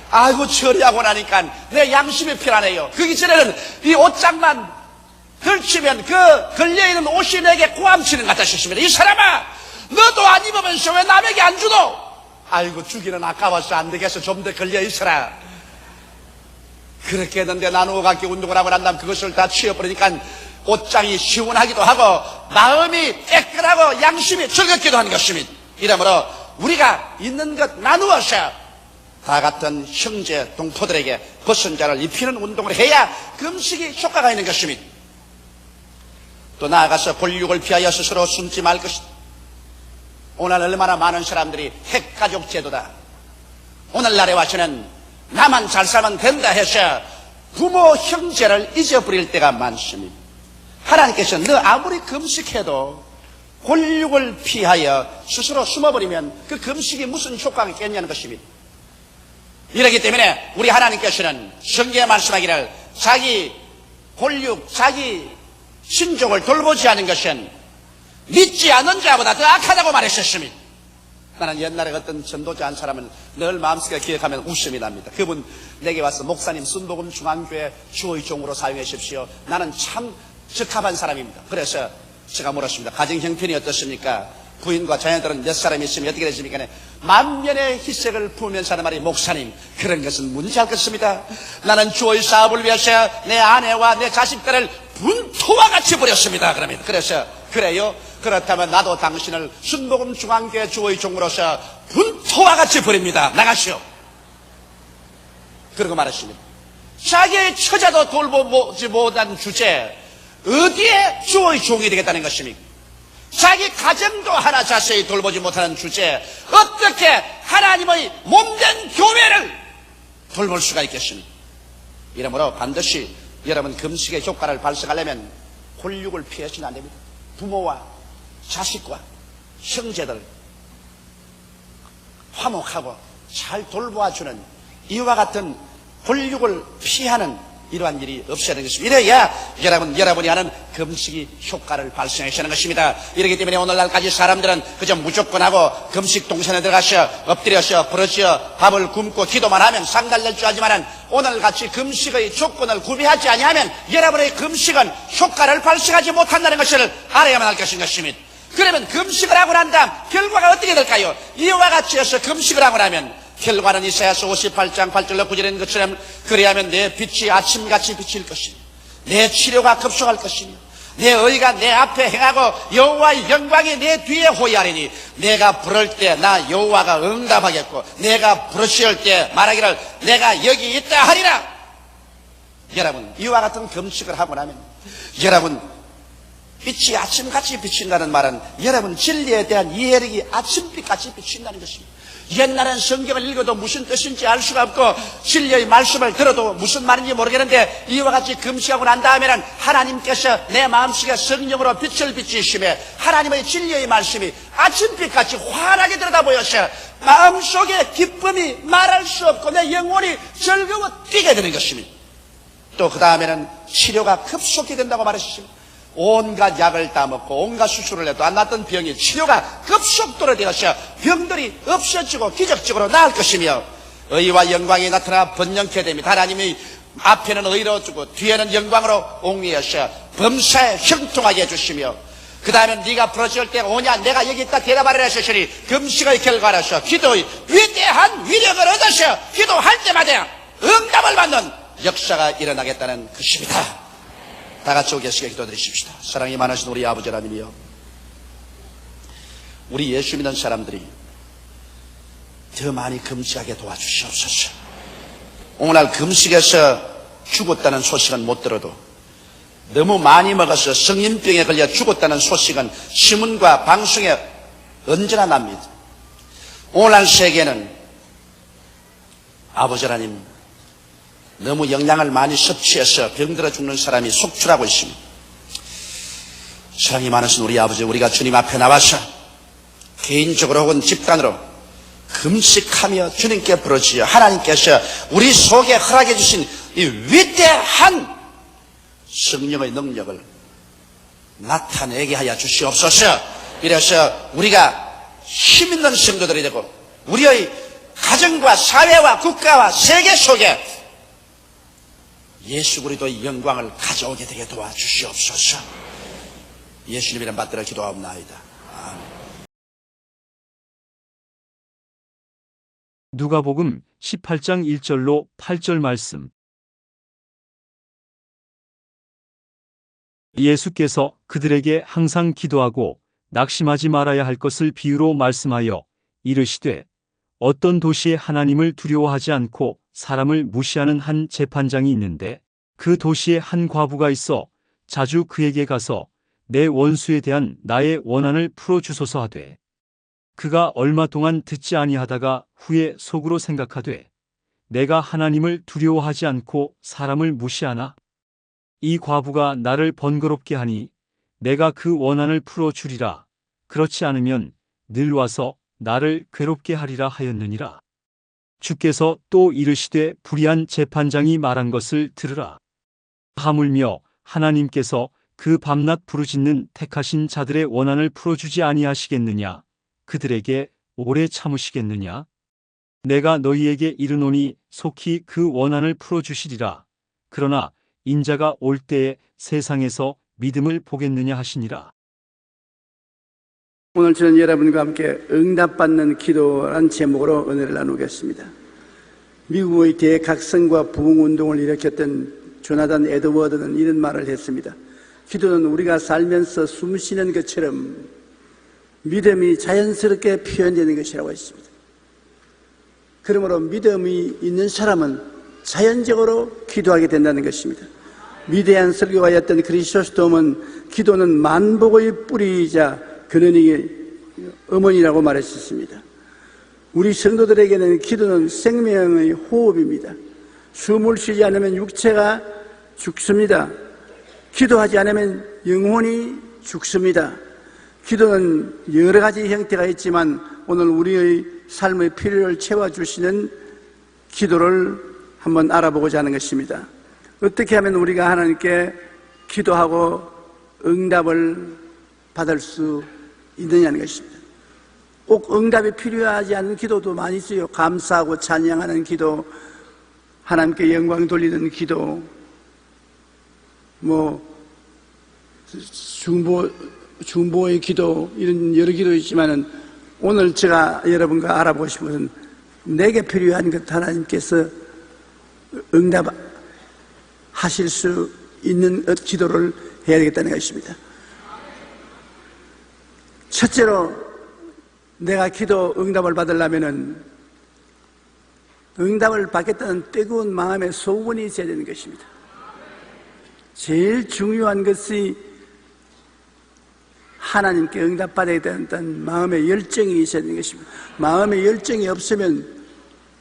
[SPEAKER 2] 아이고 처리하고 나니까 내 양심이 편하네요. 그 이전에는 이 옷장만 걸치면 그 걸려있는 옷이 내게 고함치는 것 같았습니다. 이 사람아 너도 안 입으면서 왜 남에게 안 주노? 아이고 주기는 아까워서 안 되겠어, 좀 더 걸려있어라. 그렇게 했는데 나누어 갖기 운동을 하고 난 다음 그것을 다 치워버리니까 옷장이 시원하기도 하고 마음이 깨끗하고 양심이 즐겁기도 하는 것입니다. 이러므로 우리가 있는 것 나누어서 다 같은 형제 동포들에게 벗은 자를 입히는 운동을 해야 금식이 효과가 있는 것입니다. 또 나아가서 권력을 피하여 스스로 숨지 말 것이다. 오늘 얼마나 많은 사람들이 핵가족 제도다, 오늘날에 와서는 나만 잘 살면 된다 해서 부모 형제를 잊어버릴 때가 많습니다. 하나님께서 너 아무리 금식해도 권력을 피하여 스스로 숨어버리면 그 금식이 무슨 효과가 있겠냐는 것입니다. 이렇기 때문에 우리 하나님께서는 성경에 말씀하기를 자기 권력, 자기 신족을 돌보지 않은 것은 믿지 않는 자보다 더 악하다고 말했었습니다. 나는 옛날에 어떤 전도자 한 사람은 늘 마음속에 기억하면 웃음이 납니다. 그분 내게 와서 목사님 순복음 중앙교회 주의 종으로 사용해 주십시오. 나는 참 적합한 사람입니다. 그래서 제가 물었습니다. 가정 형편이 어떻습니까? 부인과 자녀들은 몇 사람이 있으면 어떻게 되십니까? 만면의 희색을 품으면서 하는 말이 목사님 그런 것은 문제 없겠습니다. 나는 주의 사업을 위해서 내 아내와 내 자식들을 분토와 같이 버렸습니다. 그럽니다. 그래서 그래요? 그렇다면 나도 당신을 순복음 중앙교회 주의 종으로서 분토와 같이 버립니다. 나가시오. 그러고 말했습니다. 자기의 처자도 돌보지 못한 주제 어디에 주의 종이 되겠다는 것입니까? 자기 가정도 하나 자세히 돌보지 못하는 주제 어떻게 하나님의 몸된 교회를 돌볼 수가 있겠습니까? 이러므로 반드시 여러분 금식의 효과를 발생하려면 권력을 피해서는 안 됩니다. 부모와 자식과 형제들 화목하고 잘 돌보아주는 이와 같은 권력을 피하는 이러한 일이 없어야 하는 것입니다. 이래야 여러분이 하는 금식이 효과를 발생하시는 것입니다. 이렇기 때문에 오늘날까지 사람들은 그저 무조건 하고 금식 동선에 들어가서 엎드려서 부러져 밥을 굶고 기도만 하면 상달될 줄 알지만 오늘같이 금식의 조건을 구비하지 아니하면 여러분의 금식은 효과를 발생하지 못한다는 것을 알아야만 할 것입니다. 그러면 금식을 하고 난 다음 결과가 어떻게 될까요? 이와 같이 해서 금식을 하고 나면 결과는 이사야서 58장 8절로 9절에 있는 것처럼 그리하면 내 빛이 아침같이 비칠 것이며 내 치료가 급속할 것이며 내 의가 내 앞에 행하고 여호와의 영광이 내 뒤에 호위하리니 내가 부를 때 나 여호와가 응답하겠고 내가 부르실 때 말하기를 내가 여기 있다 하리라. 여러분 이와 같은 금식을 하고 나면 여러분 빛이 아침같이 비친다는 말은 여러분 진리에 대한 이해력이 아침빛같이 비친다는 것입니다. 옛날엔 성경을 읽어도 무슨 뜻인지 알 수가 없고 진리의 말씀을 들어도 무슨 말인지 모르겠는데 이와 같이 금식하고 난 다음에는 하나님께서 내 마음속에 성령으로 빛을 비치시며 하나님의 진리의 말씀이 아침빛같이 환하게 들여다보여서 마음속에 기쁨이 말할 수 없고 내 영혼이 즐거워 뛰게 되는 것입니다. 또 그 다음에는 치료가 급속히 된다고 말했습니다. 온갖 약을 따먹고 온갖 수술을 해도 안 낫던 병이 치료가 급속도로 되어서 병들이 없어지고 기적적으로 나을 것이며 의와 영광이 나타나 번영케 됩니다. 하나님이 앞에는 의로 주고 뒤에는 영광으로 옹이어서 범사에 형통하게 해주시며 그 다음에 네가 부러질 때 오냐 내가 여기 있다 대답하리라 하시니 금식의 결과로서 기도의 위대한 위력을 얻어서 기도할 때마다 응답을 받는 역사가 일어나겠다는 것입니다. 다 같이 오겠습니다. 기도드리십시다. 사랑이 많으신 우리 아버지 하나님이여, 우리 예수 믿는 사람들이 더 많이 금식하게 도와주시옵소서. 오늘 금식에서 죽었다는 소식은 못 들어도 너무 많이 먹어서 성인병에 걸려 죽었다는 소식은 신문과 방송에 언제나 납니다. 오늘날 세계는 아버지 하나님 너무 영양을 많이 섭취해서 병들어 죽는 사람이 속출하고 있습니다. 사랑이 많으신 우리 아버지, 우리가 주님 앞에 나와서 개인적으로 혹은 집단으로 금식하며 주님께 부르짖어 하나님께서 우리 속에 허락해 주신 이 위대한 성령의 능력을 나타내게 하여 주시옵소서. 이래서 우리가 힘있는 성도들이 되고 우리의 가정과 사회와 국가와 세계 속에 예수 그리스도의 영광을 가져오게 되게 도와주시옵소서. 예수님 이름 받들어 기도하옵나이다. 아멘.
[SPEAKER 1] 누가복음 18장 1절로 8절 말씀. 예수께서 그들에게 항상 기도하고 낙심하지 말아야 할 것을 비유로 말씀하여 이르시되 어떤 도시에 하나님을 두려워하지 않고 사람을 무시하는 한 재판장이 있는데 그 도시에 한 과부가 있어 자주 그에게 가서 내 원수에 대한 나의 원한을 풀어주소서 하되 그가 얼마 동안 듣지 아니하다가 후에 속으로 생각하되 내가 하나님을 두려워하지 않고 사람을 무시하나? 이 과부가 나를 번거롭게 하니 내가 그 원한을 풀어주리라. 그렇지 않으면 늘 와서 나를 괴롭게 하리라 하였느니라. 주께서 또 이르시되 불의한 재판장이 말한 것을 들으라. 하물며 하나님께서 그 밤낮 부르짖는 택하신 자들의 원한을 풀어주지 아니하시겠느냐? 그들에게 오래 참으시겠느냐? 내가 너희에게 이르노니 속히 그 원한을 풀어주시리라. 그러나 인자가 올 때에 세상에서 믿음을 보겠느냐 하시니라.
[SPEAKER 3] 오늘 저는 여러분과 함께 응답받는 기도란 제목으로 은혜를 나누겠습니다. 미국의 대각성과 부흥운동을 일으켰던 조나단 에드워드는 이런 말을 했습니다. 기도는 우리가 살면서 숨 쉬는 것처럼 믿음이 자연스럽게 표현되는 것이라고 했습니다. 그러므로 믿음이 있는 사람은 자연적으로 기도하게 된다는 것입니다. 위대한 설교가였던 크리소스톰은 기도는 만복의 뿌리이자 근원의 어머니라고 말했었습니다. 우리 성도들에게는 기도는 생명의 호흡입니다. 숨을 쉬지 않으면 육체가 죽습니다. 기도하지 않으면 영혼이 죽습니다. 기도는 여러 가지 형태가 있지만 오늘 우리의 삶의 필요를 채워주시는 기도를 한번 알아보고자 하는 것입니다. 어떻게 하면 우리가 하나님께 기도하고 응답을 받을 수 있느냐는 것입니다. 꼭 응답이 필요하지 않은 기도도 많이 있어요. 감사하고 찬양하는 기도, 하나님께 영광 돌리는 기도, 중보의 기도, 이런 여러 기도 있지만은 오늘 제가 여러분과 알아보고 싶은 것은 내게 필요한 것 하나님께서 응답하실 수 있는 기도를 해야 되겠다는 것입니다. 첫째로 내가 기도 응답을 받으려면은 응답을 받겠다는 뜨거운 마음의 소원이 있어야 되는 것입니다. 제일 중요한 것이 하나님께 응답받아야 된다는 마음의 열정이 있어야 되는 것입니다. 마음의 열정이 없으면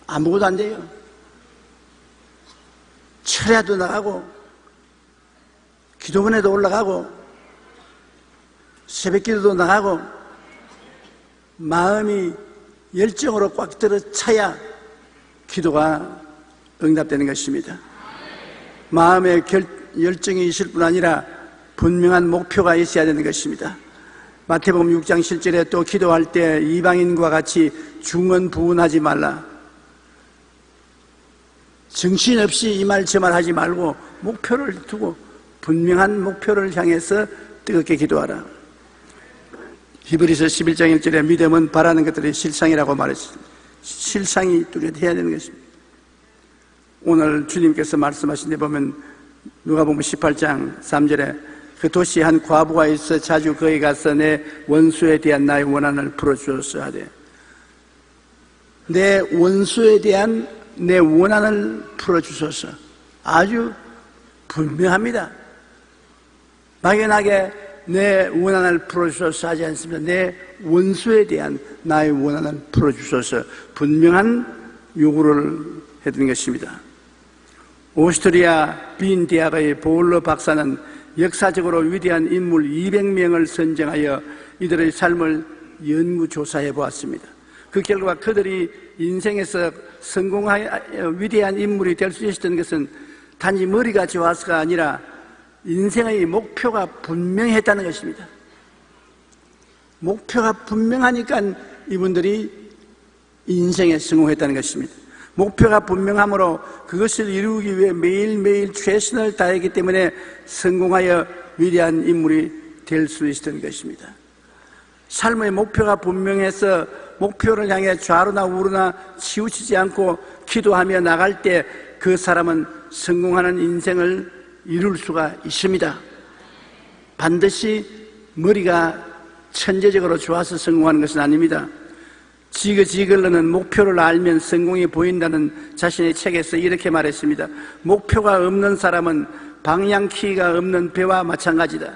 [SPEAKER 3] 아무것도 안 돼요. 철야도 나가고 기도원에도 올라가고 새벽기도도 나가고 마음이 열정으로 꽉 들어 차야 기도가 응답되는 것입니다. 마음의 열정이 있을 뿐 아니라 분명한 목표가 있어야 되는 것입니다. 마태복음 6장 7절에 또 기도할 때 이방인과 같이 중언부언하지 말라. 정신없이 이 말 저 말 하지 말고 목표를 두고 분명한 목표를 향해서 뜨겁게 기도하라. 히브리서 11장 1절에 믿음은 바라는 것들의 실상이라고 말했습니다. 실상이 뚜렷해야 되는 것입니다. 오늘 주님께서 말씀하신 데 보면 누가복음 18장 3절에 그 도시에 한 과부가 있어 자주 거기 가서 내 원수에 대한 나의 원한을 풀어주었어 하되, 내 원수에 대한 내 원한을 풀어주소서. 아주 분명합니다. 막연하게 내 원한을 풀어주소서 하지 않습니다. 내 원수에 대한 나의 원한을 풀어주소서. 분명한 요구를 해드린 것입니다. 오스트리아 빈 대학의 보울러 박사는 역사적으로 위대한 인물 200명을 선정하여 이들의 삶을 연구조사해 보았습니다. 그 결과 그들이 인생에서 성공하여 위대한 인물이 될 수 있었던 것은 단지 머리가 좋아서가 아니라 인생의 목표가 분명했다는 것입니다. 목표가 분명하니까 이분들이 인생에 성공했다는 것입니다. 목표가 분명하므로 그것을 이루기 위해 매일매일 최선을 다했기 때문에 성공하여 위대한 인물이 될 수 있었던 것입니다. 삶의 목표가 분명해서 목표를 향해 좌로나 우로나 치우치지 않고 기도하며 나갈 때 그 사람은 성공하는 인생을 이룰 수가 있습니다. 반드시 머리가 천재적으로 좋아서 성공하는 것은 아닙니다. 지그지글러는 목표를 알면 성공이 보인다는 자신의 책에서 이렇게 말했습니다. 목표가 없는 사람은 방향키가 없는 배와 마찬가지다.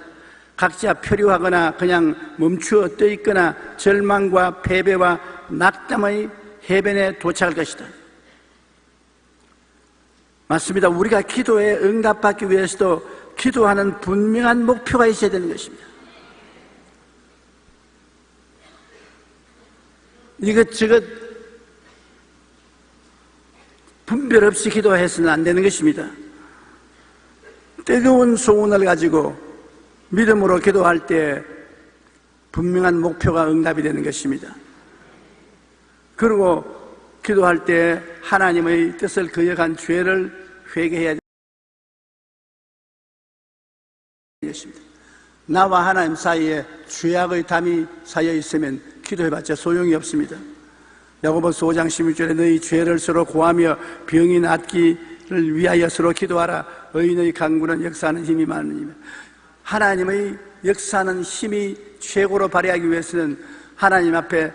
[SPEAKER 3] 각자 표류하거나 그냥 멈추어 떠 있거나 절망과 패배와 낙담의 해변에 도착할 것이다. 맞습니다. 우리가 기도에 응답받기 위해서도 기도하는 분명한 목표가 있어야 되는 것입니다. 이것저것 분별 없이 기도해서는 안 되는 것입니다. 뜨거운 소원을 가지고 믿음으로 기도할 때 분명한 목표가 응답이 되는 것입니다. 그리고 기도할 때 하나님의 뜻을 거역한 죄를 회개해야 되는 것입니다. 나와 하나님 사이에 죄악의 담이 쌓여 있으면 기도해봤자 소용이 없습니다. 야고보서 5장 16절에 너희 죄를 서로 고하며 병이 낫기를 위하여 서로 기도하라. 의인의 간구는 역사하는 힘이 많으니며. 하나님의 역사하는 힘이 최고로 발휘하기 위해서는 하나님 앞에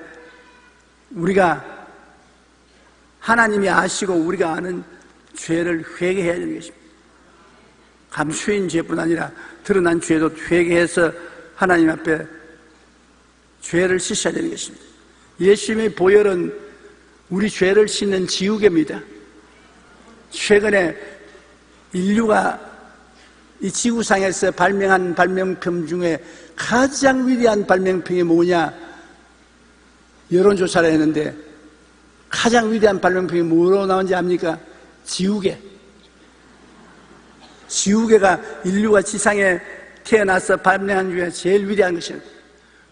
[SPEAKER 3] 우리가 하나님이 아시고 우리가 아는 죄를 회개해야 되는 것입니다. 감수인 죄뿐 아니라 드러난 죄도 회개해서 하나님 앞에 죄를 씻어야 되는 것입니다. 예수님의 보혈은 우리 죄를 씻는 지우개입니다. 최근에 인류가 이 지구상에서 발명한 발명품 중에 가장 위대한 발명품이 뭐냐? 여론조사를 했는데 가장 위대한 발명품이 뭐로 나온지 압니까? 지우개. 지우개가 인류가 지상에 태어나서 발명한 중에 제일 위대한 것입니다.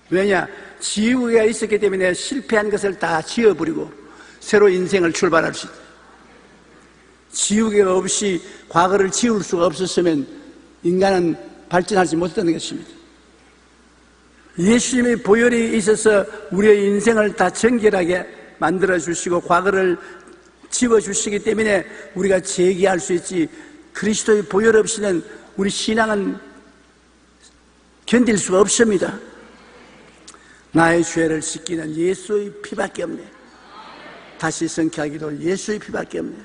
[SPEAKER 3] 왜냐? 지우개가 있었기 때문에 실패한 것을 다 지워버리고 새로 인생을 출발할 수 있다. 지우개가 없이 과거를 지울 수가 없었으면 인간은 발전하지 못했다는 것입니다. 예수님의 보혈이 있어서 우리의 인생을 다 정결하게 만들어주시고 과거를 지워주시기 때문에 우리가 재기할 수 있지, 그리스도의 보혈 없이는 우리 신앙은 견딜 수가 없습니다. 나의 죄를 씻기는 예수의 피밖에 없네. 다시 성취하기도 예수의 피밖에 없네.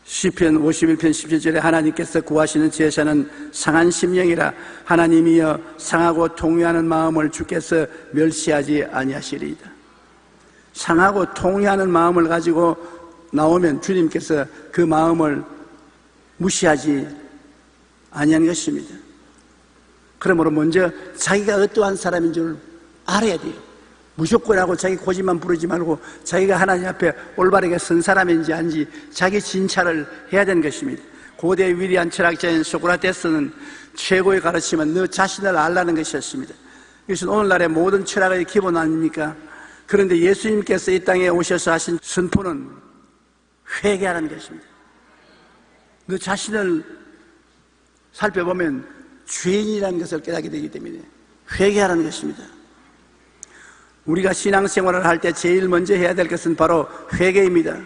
[SPEAKER 3] 시편 51편 17절에 하나님께서 구하시는 제사는 상한 심령이라. 하나님이여 상하고 통회하는 마음을 주께서 멸시하지 아니하시리이다. 상하고 통회하는 마음을 가지고 나오면 주님께서 그 마음을 무시하지 아니하는 것입니다. 그러므로 먼저 자기가 어떠한 사람인 줄 알아야 돼요. 무조건하고 자기 고집만 부르지 말고 자기가 하나님 앞에 올바르게 선 사람인지 아닌지 자기 진찰을 해야 되는 것입니다. 고대 위대한 철학자인 소크라테스는 최고의 가르침은 너 자신을 알라는 것이었습니다. 이것은 오늘날의 모든 철학의 기본 아닙니까? 그런데 예수님께서 이 땅에 오셔서 하신 선포는 회개하라는 것입니다. 너 자신을 살펴보면 죄인이라는 것을 깨닫게 되기 때문에 회개하라는 것입니다. 우리가 신앙생활을 할 때 제일 먼저 해야 될 것은 바로 회개입니다.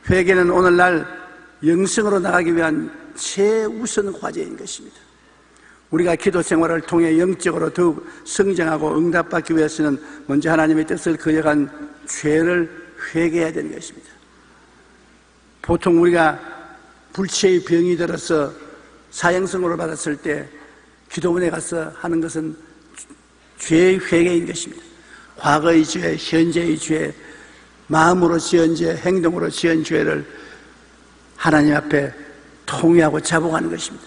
[SPEAKER 3] 회개는 오늘날 영성으로 나가기 위한 최우선 과제인 것입니다. 우리가 기도 생활을 통해 영적으로 더욱 성장하고 응답받기 위해서는 먼저 하나님의 뜻을 거역한 죄를 회개해야 되는 것입니다. 보통 우리가 불치의 병이 들어서 사형선고를 받았을 때 기도원에 가서 하는 것은 죄의 회개인 것입니다. 과거의 죄, 현재의 죄, 마음으로 지은 죄, 행동으로 지은 죄를 하나님 앞에 통회하고 자복하는 것입니다.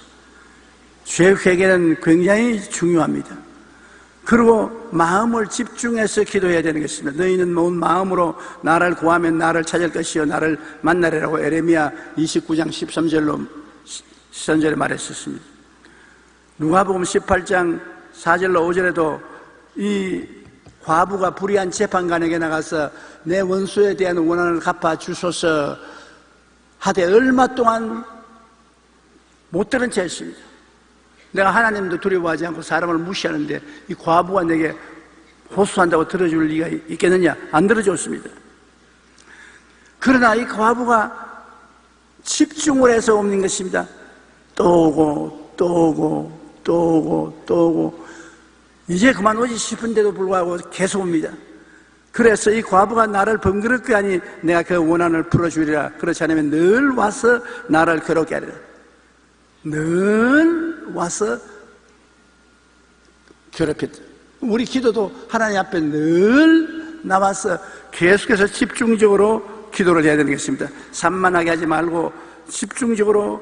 [SPEAKER 3] 죄 회개는 굉장히 중요합니다. 그리고 마음을 집중해서 기도해야 되는 것입니다. 너희는 온 마음으로 나를 구하면 나를 찾을 것이요 나를 만나리라고 에레미야 29장 13절에 말했었습니다. 누가복음 18장 4절로 5절에도 이 과부가 불의한 재판관에게 나가서 내 원수에 대한 원한을 갚아 주소서 하되 얼마 동안 못 들은 채 했습니다. 내가 하나님도 두려워하지 않고 사람을 무시하는데 이 과부가 내게 호소한다고 들어줄 리가 있겠느냐? 안 들어줬습니다. 그러나 이 과부가 집중을 해서 옵는 것입니다. 또 오고 또 오고 또 오고 또 오고 이제 그만 오지 싶은데도 불구하고 계속 옵니다. 그래서 이 과부가 나를 번거롭게 하니 내가 그 원한을 풀어주리라. 그렇지 않으면 늘 와서 나를 괴롭게 하리라. 늘 와서 괴롭혔다. 우리 기도도 하나님 앞에 늘 나와서 계속해서 집중적으로 기도를 해야 되는 것입니다. 산만하게 하지 말고 집중적으로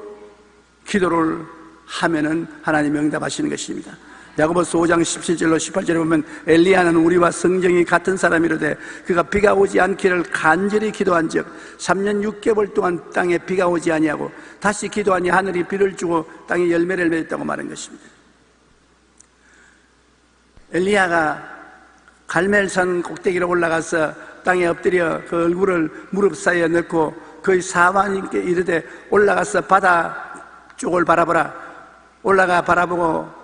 [SPEAKER 3] 기도를 하면은 하나님이 응답하시는 것입니다. 야고보서 5장 17절로 18절에 보면 엘리야는 우리와 성정이 같은 사람이로되 그가 비가 오지 않기를 간절히 기도한즉 3년 6개월 동안 땅에 비가 오지 아니하고 다시 기도하니 하늘이 비를 주고 땅에 열매를 맺었다고 말한 것입니다. 엘리야가 갈멜산 꼭대기로 올라가서 땅에 엎드려 그 얼굴을 무릎 사이에 넣고 거의 사관님께 이르되 올라가서 바다 쪽을 바라보라. 올라가 바라보고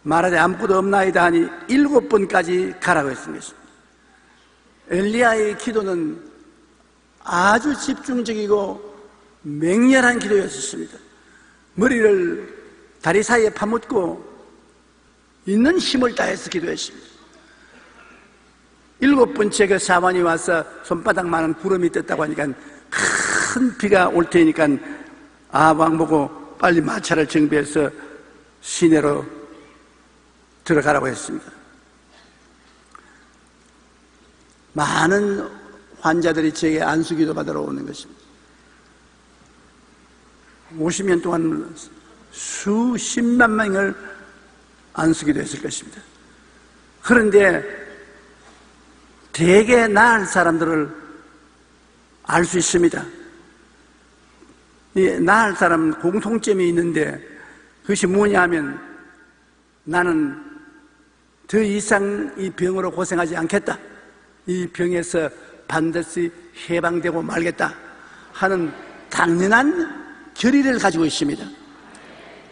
[SPEAKER 3] 말하되 아무것도 없나이다 하니 7번까지 가라고 했습니다. 엘리야의 기도는 아주 집중적이고 맹렬한 기도였습니다. 머리를 다리 사이에 파묻고 있는 힘을 다해서 기도했습니다. 7번째 그 사관이 와서 손바닥만한 구름이 떴다고 하니까 큰 비가 올 테니까 왕 보고 빨리 마차를 정비해서 시내로 들어가라고 했습니다. 많은 환자들이 제게 안수기도 받으러 오는 것입니다. 50년 동안 수십만 명을 안수기도 했을 것입니다. 그런데 대개 나을 사람들을 알 수 있습니다. 이 나을 사람은 공통점이 있는데 그것이 뭐냐 하면 나는 더 이상 이 병으로 고생하지 않겠다. 이 병에서 반드시 해방되고 말겠다 하는 당연한 결의를 가지고 있습니다.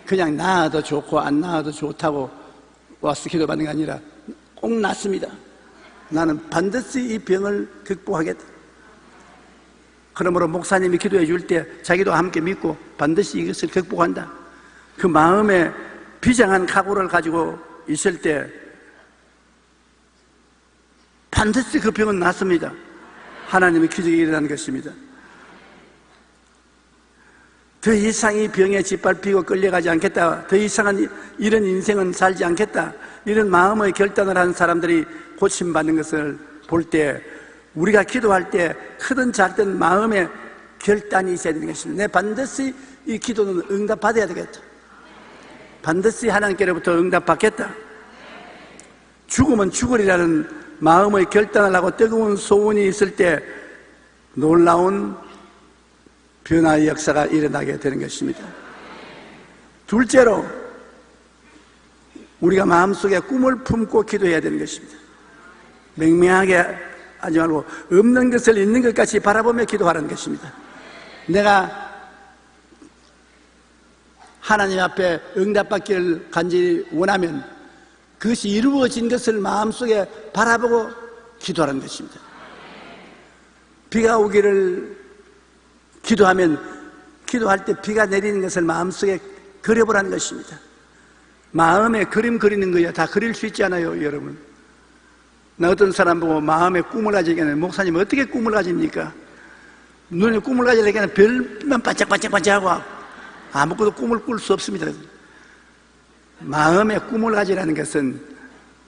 [SPEAKER 3] 그냥 나아도 좋고 안 나아도 좋다고 와서 기도받는 게 아니라 꼭 낫습니다. 나는 반드시 이 병을 극복하겠다. 그러므로 목사님이 기도해 줄 때 자기도 함께 믿고 반드시 이것을 극복한다. 그 마음에 비장한 각오를 가지고 있을 때 반드시 그 병은 낫습니다. 하나님의 기적이 일어나는 것입니다. 더 이상 이 병에 짓밟히고 끌려가지 않겠다. 더 이상은 이런 인생은 살지 않겠다. 이런 마음의 결단을 한 사람들이 고침받는 것을 볼 때 우리가 기도할 때 크든 작든 마음의 결단이 있어야 되는 것입니다. 내 반드시 이 기도는 응답받아야 되겠다. 반드시 하나님께로부터 응답받겠다. 죽으면 죽으리라는 마음의 결단을 하고 뜨거운 소원이 있을 때 놀라운 변화의 역사가 일어나게 되는 것입니다. 둘째로 우리가 마음속에 꿈을 품고 기도해야 되는 것입니다. 맹맹하게 하지 말고 없는 것을 있는 것 같이 바라보며 기도하라는 것입니다. 내가 하나님 앞에 응답받기를 간절히 원하면 그것이 이루어진 것을 마음속에 바라보고 기도하는 것입니다. 비가 오기를 기도하면 기도할 때 비가 내리는 것을 마음속에 그려보라는 것입니다. 마음에 그림 그리는 거야 다 그릴 수 있지 않아요, 여러분? 나 어떤 사람 보고 마음에 꿈을 가지기에는 목사님 어떻게 꿈을 가집니까? 눈에 꿈을 가지려면 별만 반짝반짝반짝하고 아무것도 꿈을 꿀 수 없습니다. 마음에 꿈을 가지라는 것은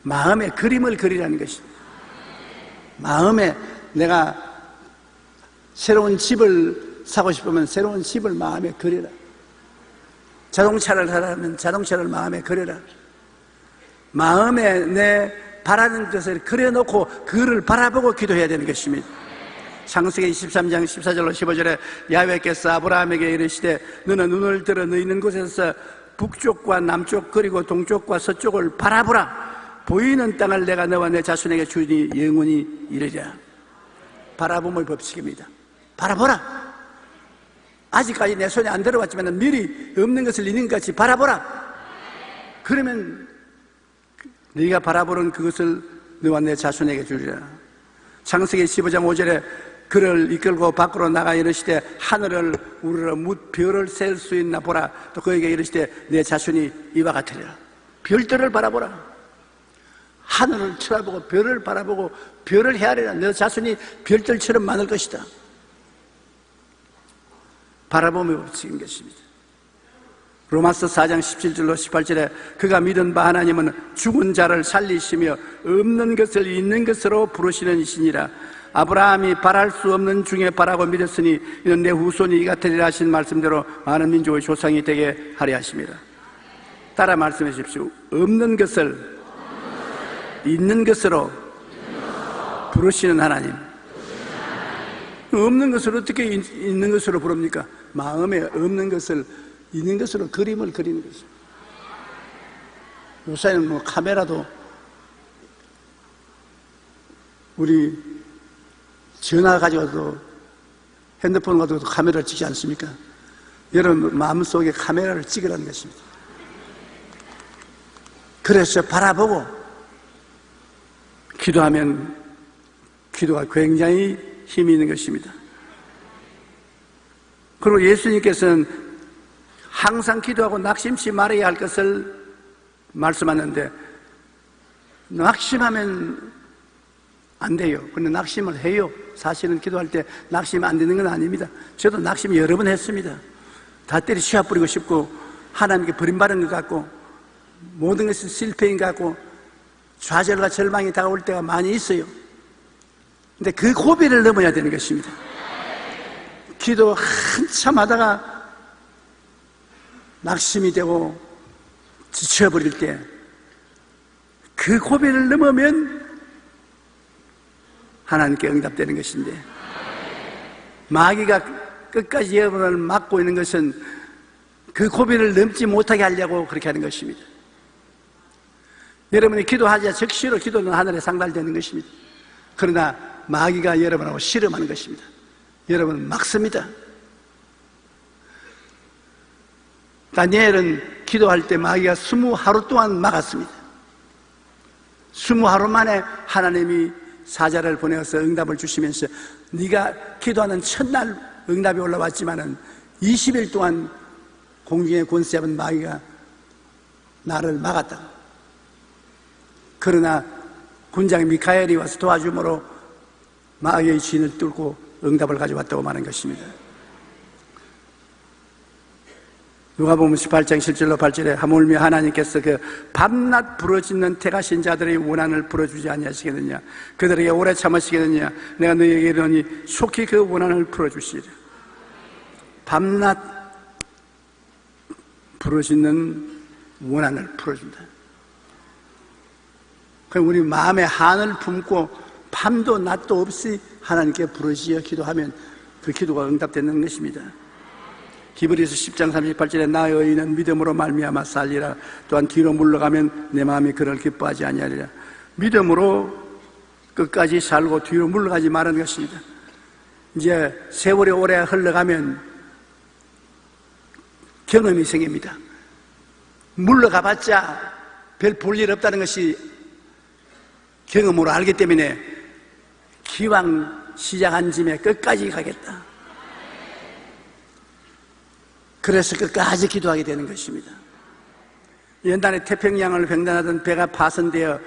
[SPEAKER 3] 마음에 그림을 그리라는 것입니다. 마음에 내가 새로운 집을 사고 싶으면 새로운 집을 마음에 그려라. 자동차를 사라면 자동차를 마음에 그려라. 마음에 내 바라는 것을 그려놓고 그를 바라보고 기도해야 되는 것입니다. 창세기 23장 14절로 15절에 야훼께서 아브라함에게 이르시되 너는 눈을 들어 너 있는 곳에서 북쪽과 남쪽 그리고 동쪽과 서쪽을 바라보라. 보이는 땅을 내가 너와 내 자손에게 주니 영원히 이르리라. 바라봄의 법칙입니다. 바라보라. 아직까지 내 손에 안 들어왔지만 미리 없는 것을 있는 것 같이 바라보라. 그러면 네가 바라보는 그것을 너와 내 자손에게 주리라. 창세기 15장 5절에 그를 이끌고 밖으로 나가 이르시되 하늘을 우러러 뭇 별을 셀 수 있나 보라. 또 그에게 이르시되 내 자손이 이와 같으리라. 별들을 바라보라. 하늘을 쳐다보고 별을 바라보고 별을 헤아리라. 너 자손이 별들처럼 많을 것이다. 바라보며 지은 것입니다. 로마서 4장 17절로 18절에 그가 믿은 바 하나님은 죽은 자를 살리시며 없는 것을 있는 것으로 부르시는 이시니라. 아브라함이 바랄 수 없는 중에 바라고 믿었으니 이는 내 후손이 이 같으리라 하신 말씀대로 많은 민족의 조상이 되게 하려 하심이라. 따라 말씀해 주십시오. 없는 것을 있는 것으로 부르시는 하나님. 없는 것을 어떻게 있는 것으로 부릅니까? 마음에 없는 것을 있는 것으로 그림을 그리는 것입니다. 요새는 뭐 카메라도 우리 전화 가져가도 핸드폰 가져가도 카메라를 찍지 않습니까? 여러분 마음속에 카메라를 찍으라는 것입니다. 그래서 바라보고 기도하면 기도가 굉장히 힘이 있는 것입니다. 그리고 예수님께서는 항상 기도하고 낙심치 말아야 할 것을 말씀하는데 낙심하면 안 돼요. 근데 낙심을 해요. 사실은 기도할 때 낙심 안 되는 건 아닙니다. 저도 낙심 여러 번 했습니다. 다 때려 씌워버리고 싶고 하나님께 버림받은 것 같고 모든 것이 실패인 것 같고 좌절과 절망이 다가올 때가 많이 있어요. 근데 그 고비를 넘어야 되는 것입니다. 기도 한참 하다가 낙심이 되고 지쳐버릴 때 그 고비를 넘으면 하나님께 응답되는 것인데 마귀가 끝까지 여러분을 막고 있는 것은 그 고비를 넘지 못하게 하려고 그렇게 하는 것입니다. 여러분이 기도하자 즉시로 기도는 하늘에 상달되는 것입니다. 그러나 마귀가 여러분하고 씨름하는 것입니다. 여러분은 막습니다. 다니엘은 기도할 때 마귀가 20하루 동안 막았습니다. 20하루 만에 하나님이 사자를 보내어서 응답을 주시면서 네가 기도하는 첫날 응답이 올라왔지만은 20일 동안 공중에 권세 잡은 마귀가 나를 막았다. 그러나 군장 미카엘이 와서 도와줌으로 마귀의 진을 뚫고 응답을 가져왔다고 말한 것입니다. 누가복음 18장 7절로 8절에 하물며 하나님께서 그 밤낮 부르짖는 택하신 자들의 원한을 풀어주지 아니하시겠느냐, 그들에게 오래 참으시겠느냐, 내가 너희에게 이르노니 속히 그 원한을 풀어주시리라. 밤낮 부르짖는 원한을 풀어준다. 그럼 우리 마음에 한을 품고 밤도 낮도 없이 하나님께 부르짖어 기도하면 그 기도가 응답되는 것입니다. 히브리서 10장 38절에 나의 의인은 믿음으로 말미암아 살리라. 또한 뒤로 물러가면 내 마음이 그를 기뻐하지 아니하리라. 믿음으로 끝까지 살고 뒤로 물러가지 말라는 것입니다. 이제 세월이 오래 흘러가면 경험이 생깁니다. 물러가봤자 별 볼 일 없다는 것이 경험으로 알기 때문에 기왕 시작한 짐에 끝까지 가겠다. 그래서 끝까지 기도하게 되는 것입니다. 옛날에 태평양을 횡단하던 배가 파손되어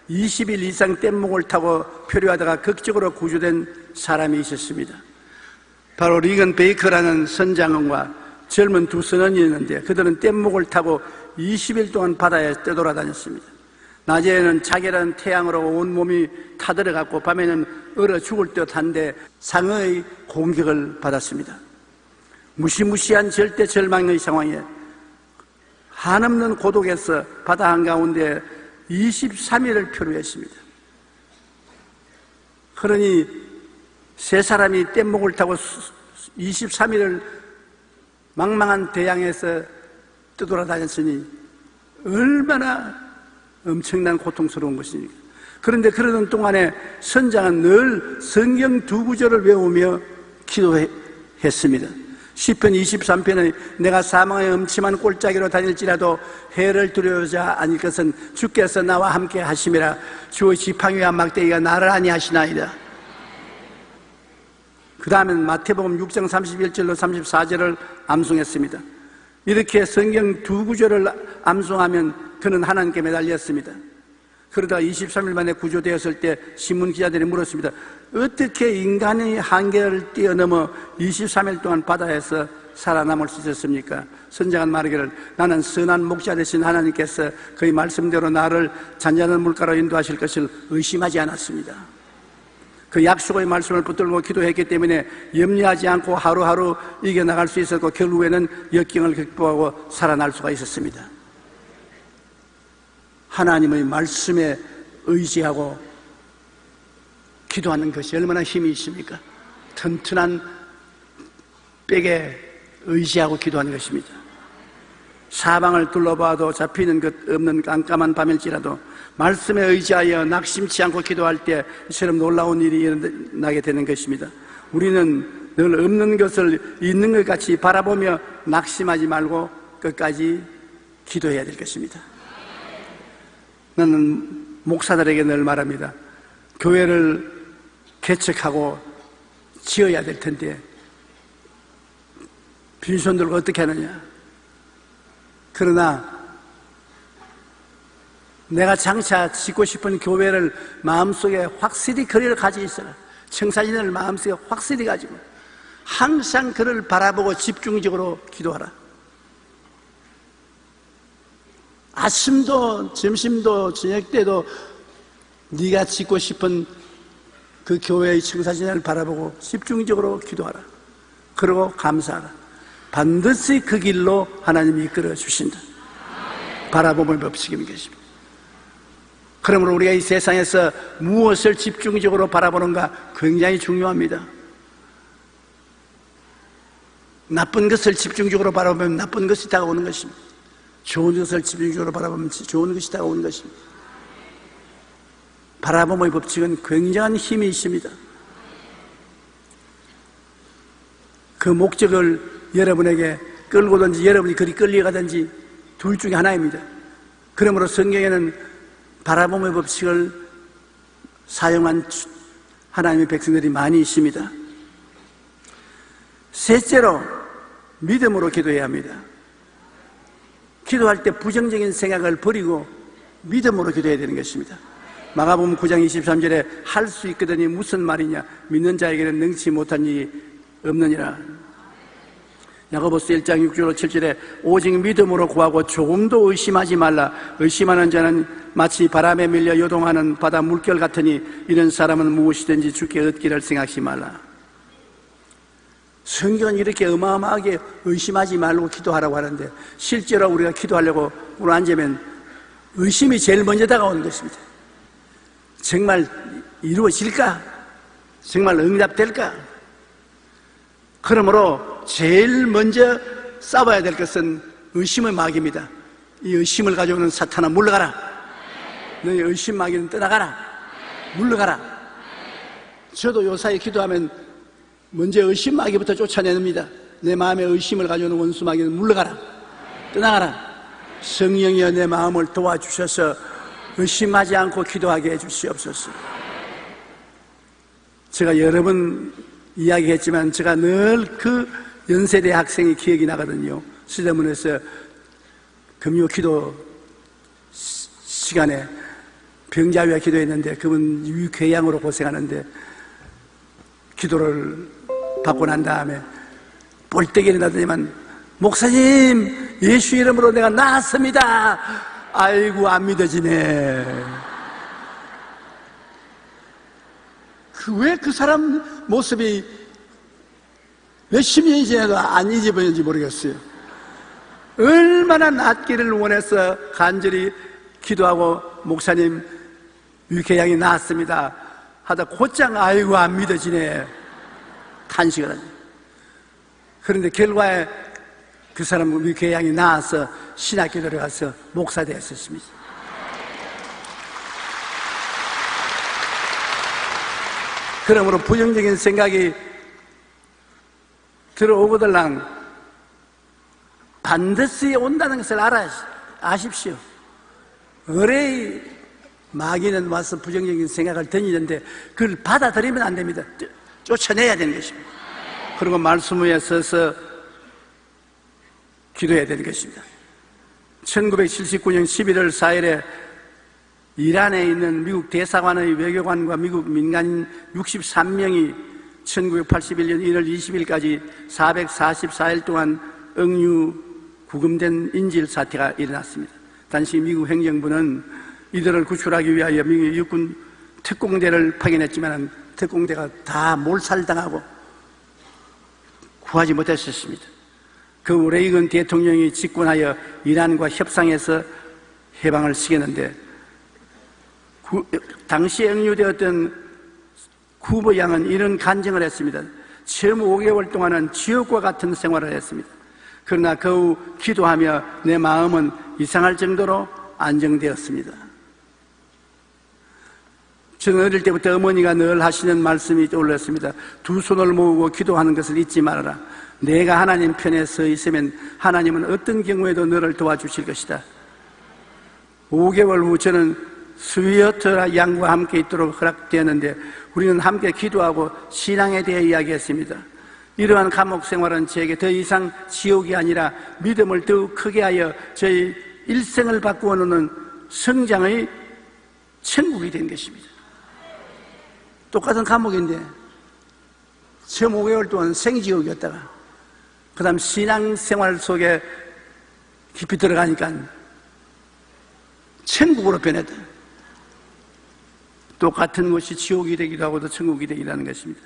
[SPEAKER 3] 20일 이상 뗏목을 타고 표류하다가 극적으로 구조된 사람이 있었습니다. 바로 리건 베이커라는 선장원과 젊은 두 선원이었는데 그들은 뗏목을 타고 20일 동안 바다에 떠돌아다녔습니다. 낮에는 자결한 태양으로 온몸이 타들어갔고 밤에는 얼어 죽을 듯한데 상어의 공격을 받았습니다. 무시무시한 절대 절망의 상황에 한없는 고독에서 바다 한가운데 23일을 표류했습니다. 그러니 세 사람이 뗏목을 타고 23일을 망망한 대양에서 떠돌아다녔으니 얼마나 엄청난 고통스러운 것입니까? 그런데 그러는 동안에 선장은 늘 성경 두 구절을 외우며 기도했습니다. 시편 23편에 내가 사망의 음침한 골짜기로 다닐지라도 해를 두려워하지 않을 것은 주께서 나와 함께 하심이라. 주의 지팡이와 막대기가 나를 아니하시나이다. 그 다음엔 마태복음 6장 31절로 34절을 암송했습니다. 이렇게 성경 두 구절을 암송하면 그는 하나님께 매달렸습니다. 그러다가 23일 만에 구조되었을 때 신문 기자들이 물었습니다. 어떻게 인간의 한계를 뛰어넘어 23일 동안 바다에서 살아남을 수 있었습니까? 선장은 말하기를 나는 선한 목자 되신 하나님께서 그의 말씀대로 나를 잔잔한 물가로 인도하실 것을 의심하지 않았습니다. 그 약속의 말씀을 붙들고 기도했기 때문에 염려하지 않고 하루하루 이겨나갈 수 있었고 결국에는 역경을 극복하고 살아날 수가 있었습니다. 하나님의 말씀에 의지하고 기도하는 것이 얼마나 힘이 있습니까? 튼튼한 백에 의지하고 기도하는 것입니다. 사방을 둘러봐도 잡히는 것 없는 깜깜한 밤일지라도 말씀에 의지하여 낙심치 않고 기도할 때 이처럼 놀라운 일이 일어나게 되는 것입니다. 우리는 늘 없는 것을 있는 것 같이 바라보며 낙심하지 말고 끝까지 기도해야 될 것입니다. 나는 목사들에게 늘 말합니다. 교회를 개척하고 지어야 될 텐데 빈손 들고 어떻게 하느냐. 그러나 내가 장차 짓고 싶은 교회를 마음속에 확실히 그를 가지고 있어라. 청사진을 마음속에 확실히 가지고 항상 그를 바라보고 집중적으로 기도하라. 아침도 점심도 저녁 때도 네가 짓고 싶은 그 교회의 청사진을 바라보고 집중적으로 기도하라. 그리고 감사하라. 반드시 그 길로 하나님이 이끌어 주신다. 바라봄의 법칙인 것입니다. 그러므로 우리가 이 세상에서 무엇을 집중적으로 바라보는가 굉장히 중요합니다. 나쁜 것을 집중적으로 바라보면 나쁜 것이 다가오는 것입니다. 좋은 것을 집중적으로 바라보면 좋은 것이 다가오는 것입니다. 바라봄의 법칙은 굉장한 힘이 있습니다. 그 목적을 여러분에게 끌고든지 여러분이 그리 끌려가든지 둘 중에 하나입니다. 그러므로 성경에는 바라봄의 법칙을 사용한 하나님의 백성들이 많이 있습니다. 셋째로 믿음으로 기도해야 합니다. 기도할 때 부정적인 생각을 버리고 믿음으로 기도해야 되는 것입니다. 마가복음 9장 23절에 할 수 있거든이 무슨 말이냐, 믿는 자에게는 능치 못한 일이 없느니라. 야고보서 1장 6절 7절에 오직 믿음으로 구하고 조금도 의심하지 말라. 의심하는 자는 마치 바람에 밀려 요동하는 바다 물결 같으니 이런 사람은 무엇이든지 주께 얻기를 생각하지 말라. 성경은 이렇게 어마어마하게 의심하지 말고 기도하라고 하는데 실제로 우리가 기도하려고 우리 앉으면 의심이 제일 먼저 다가오는 것입니다. 정말 이루어질까? 정말 응답될까? 그러므로 제일 먼저 싸워야 될 것은 의심의 마귀입니다. 이 의심을 가져오는 사탄아 물러가라. 너희 의심 마귀는 떠나가라. 물러가라. 저도 요사이 기도하면 먼저 의심 마귀부터 쫓아냅니다. 내 마음에 의심을 가져오는 원수 마귀는 물러가라. 떠나가라. 성령이여 내 마음을 도와주셔서 의심하지 않고 기도하게 해주시옵소서. 제가 여러 번 이야기했지만 제가 늘 그 연세대 학생이 기억이 나거든요. 수대문에서 금요 기도 시간에 병자 위에 기도했는데 그분 위궤양으로 고생하는데 기도를 받고 난 다음에 볼때기 일어나더니만 목사님 예수 이름으로 내가 나았습니다. 아이고 안 믿어지네. 왜 그 사람 모습이 몇십 년이 지나도 안 잊어버렸는지 모르겠어요. 얼마나 낫기를 원해서 간절히 기도하고 목사님 위궤양이 나았습니다 하다 곧장 아이고 안 믿어지네 탄식을 하죠. 그런데 결과에 그 사람 위궤양이 나아서 신학교 들어가서 목사 되었습니다. 그러므로 부정적인 생각이 들어오거들랑 반드시 온다는 것을 아십시오. 의뢰의 마귀는 와서 부정적인 생각을 던지는데 그걸 받아들이면 안 됩니다. 쫓아내야 되는 것입니다. 그리고 말씀 위에 서서 기도해야 되는 것입니다. 1979년 11월 4일에 이란에 있는 미국 대사관의 외교관과 미국 민간인 63명이 1981년 1월 20일까지 444일 동안 억류 구금된 인질 사태가 일어났습니다. 당시 미국 행정부는 이들을 구출하기 위하여 미국 육군 특공대를 파견했지만 특공대가 다 몰살당하고 구하지 못했었습니다. 그 레이건 대통령이 집권하여 이란과 협상해서 해방을 시켰는데 당시에 억류되었던 쿠버 양은 이런 간증을 했습니다. 처음 5개월 동안은 지옥과 같은 생활을 했습니다. 그러나 그 후 기도하며 내 마음은 이상할 정도로 안정되었습니다. 저는 어릴 때부터 어머니가 늘 하시는 말씀이 떠올랐습니다. 두 손을 모으고 기도하는 것을 잊지 말아라. 내가 하나님 편에 서 있으면 하나님은 어떤 경우에도 너를 도와주실 것이다. 5개월 후 저는 스위어터 양과 함께 있도록 허락되었는데 우리는 함께 기도하고 신앙에 대해 이야기했습니다. 이러한 감옥 생활은 저에게 더 이상 지옥이 아니라 믿음을 더욱 크게 하여 저희 일생을 바꾸어 놓는 성장의 천국이 된 것입니다. 똑같은 감옥인데 처음 5개월 동안 생지옥이었다가 그 다음 신앙생활 속에 깊이 들어가니까 천국으로 변했다. 똑같은 것이 지옥이 되기도 하고 또 천국이 되기도 하는 것입니다.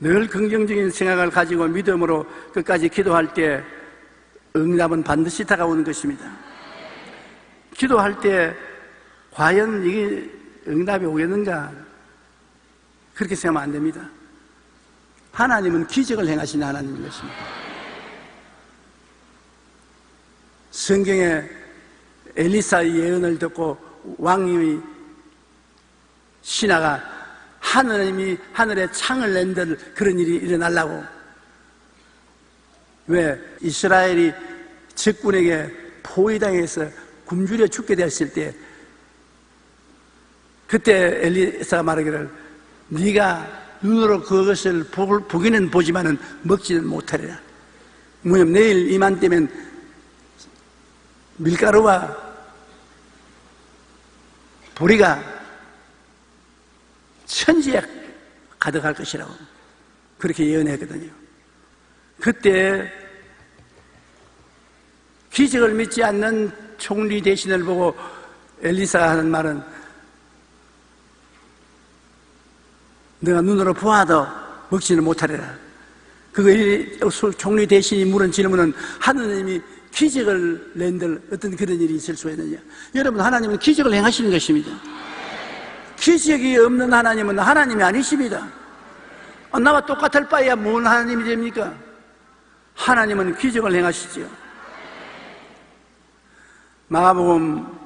[SPEAKER 3] 늘 긍정적인 생각을 가지고 믿음으로 끝까지 기도할 때 응답은 반드시 다가오는 것입니다. 기도할 때 과연 이게 응답이 오겠는가? 그렇게 생각하면 안 됩니다. 하나님은 기적을 행하시는 하나님인 것입니다. 성경에 엘리사의 예언을 듣고 왕의 신하가 하나님이 하늘에 창을 낸들 그런 일이 일어나려고, 왜 이스라엘이 적군에게 포위당해서 굶주려 죽게 됐을 때 그때 엘리사가 말하기를 네가 눈으로 그것을 보기는 보지만은 먹지는 못하리라. 뭐냐면 내일 이맘때면 밀가루와 보리가 천지에 가득할 것이라고 그렇게 예언했거든요. 그때 기적을 믿지 않는 총리 대신을 보고 엘리사가 하는 말은 내가 눈으로 보아도 먹지는 못하리라. 그거 총리 대신이 물은 질문은 하느님이 기적을 낸들 어떤 그런 일이 있을 수 있느냐. 여러분, 하나님은 기적을 행하시는 것입니다. 기적이 없는 하나님은 하나님이 아니십니다. 나와 똑같을 바에야 뭔 하나님이 됩니까? 하나님은 기적을 행하시지요. 마가복음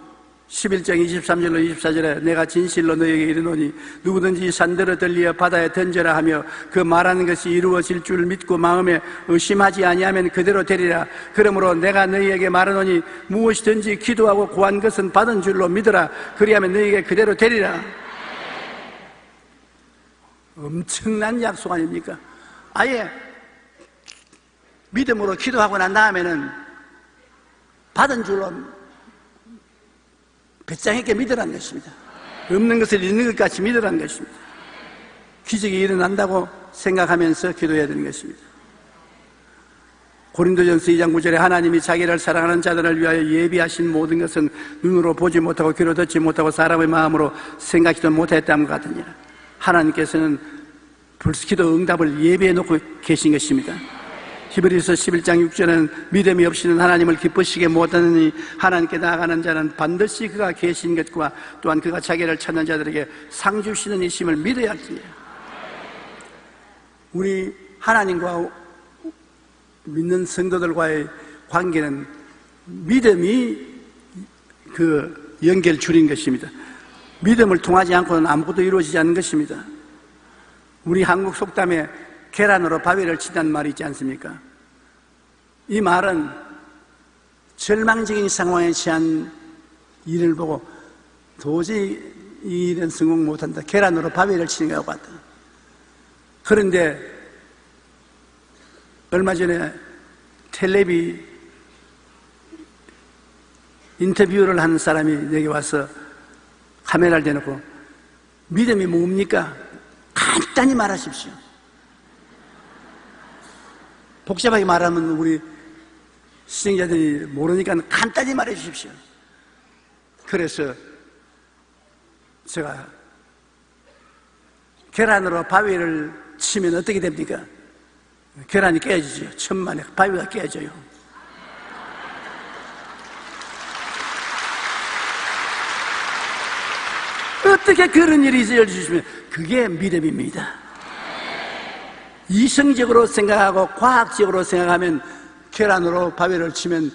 [SPEAKER 3] 11장 23절로 24절에 내가 진실로 너에게 이르노니 누구든지 산들어 들리어 바다에 던져라 하며 그 말하는 것이 이루어질 줄 믿고 마음에 의심하지 아니하면 그대로 되리라. 그러므로 내가 너희에게 말하노니 무엇이든지 기도하고 구한 것은 받은 줄로 믿으라. 그리하면 너희에게 그대로 되리라. 엄청난 약속 아닙니까? 아예 믿음으로 기도하고 난 다음에는 받은 줄로 배짱 있게 믿으라는 것입니다. 없는 것을 있는 것 같이 믿으라는 것입니다. 기적이 일어난다고 생각하면서 기도해야 되는 것입니다. 고린도전서 2장 9절에 하나님이 자기를 사랑하는 자들을 위하여 예비하신 모든 것은 눈으로 보지 못하고 귀로 듣지 못하고 사람의 마음으로 생각지도 못했다는 것 같으니라. 하나님께서는 벌써 기도 응답을 예비해 놓고 계신 것입니다. 히브리서 11장 6절에는 믿음이 없이는 하나님을 기쁘시게 못하느니 하나님께 나아가는 자는 반드시 그가 계신 것과 또한 그가 자기를 찾는 자들에게 상 주시는 이심을 믿어야 할지니라. 우리 하나님과 믿는 성도들과의 관계는 믿음이 그 연결줄인 것입니다. 믿음을 통하지 않고는 아무것도 이루어지지 않는 것입니다. 우리 한국 속담에 계란으로 바위를 친다는 말이 있지 않습니까? 이 말은 절망적인 상황에 처한 일을 보고 도저히 이 일은 성공 못한다. 계란으로 바위를 치는 것 같다. 그런데 얼마 전에 텔레비 인터뷰를 하는 사람이 내게 와서 카메라를 대놓고 믿음이 뭡니까? 간단히 말하십시오. 복잡하게 말하면 우리 시청자들이 모르니까 간단히 말해 주십시오. 그래서 제가 계란으로 바위를 치면 어떻게 됩니까? 계란이 깨지죠. 천만에 바위가 깨져요. 어떻게 그런 일이 있어요? 그게 믿음입니다. 이성적으로 생각하고 과학적으로 생각하면 계란으로 바위를 치면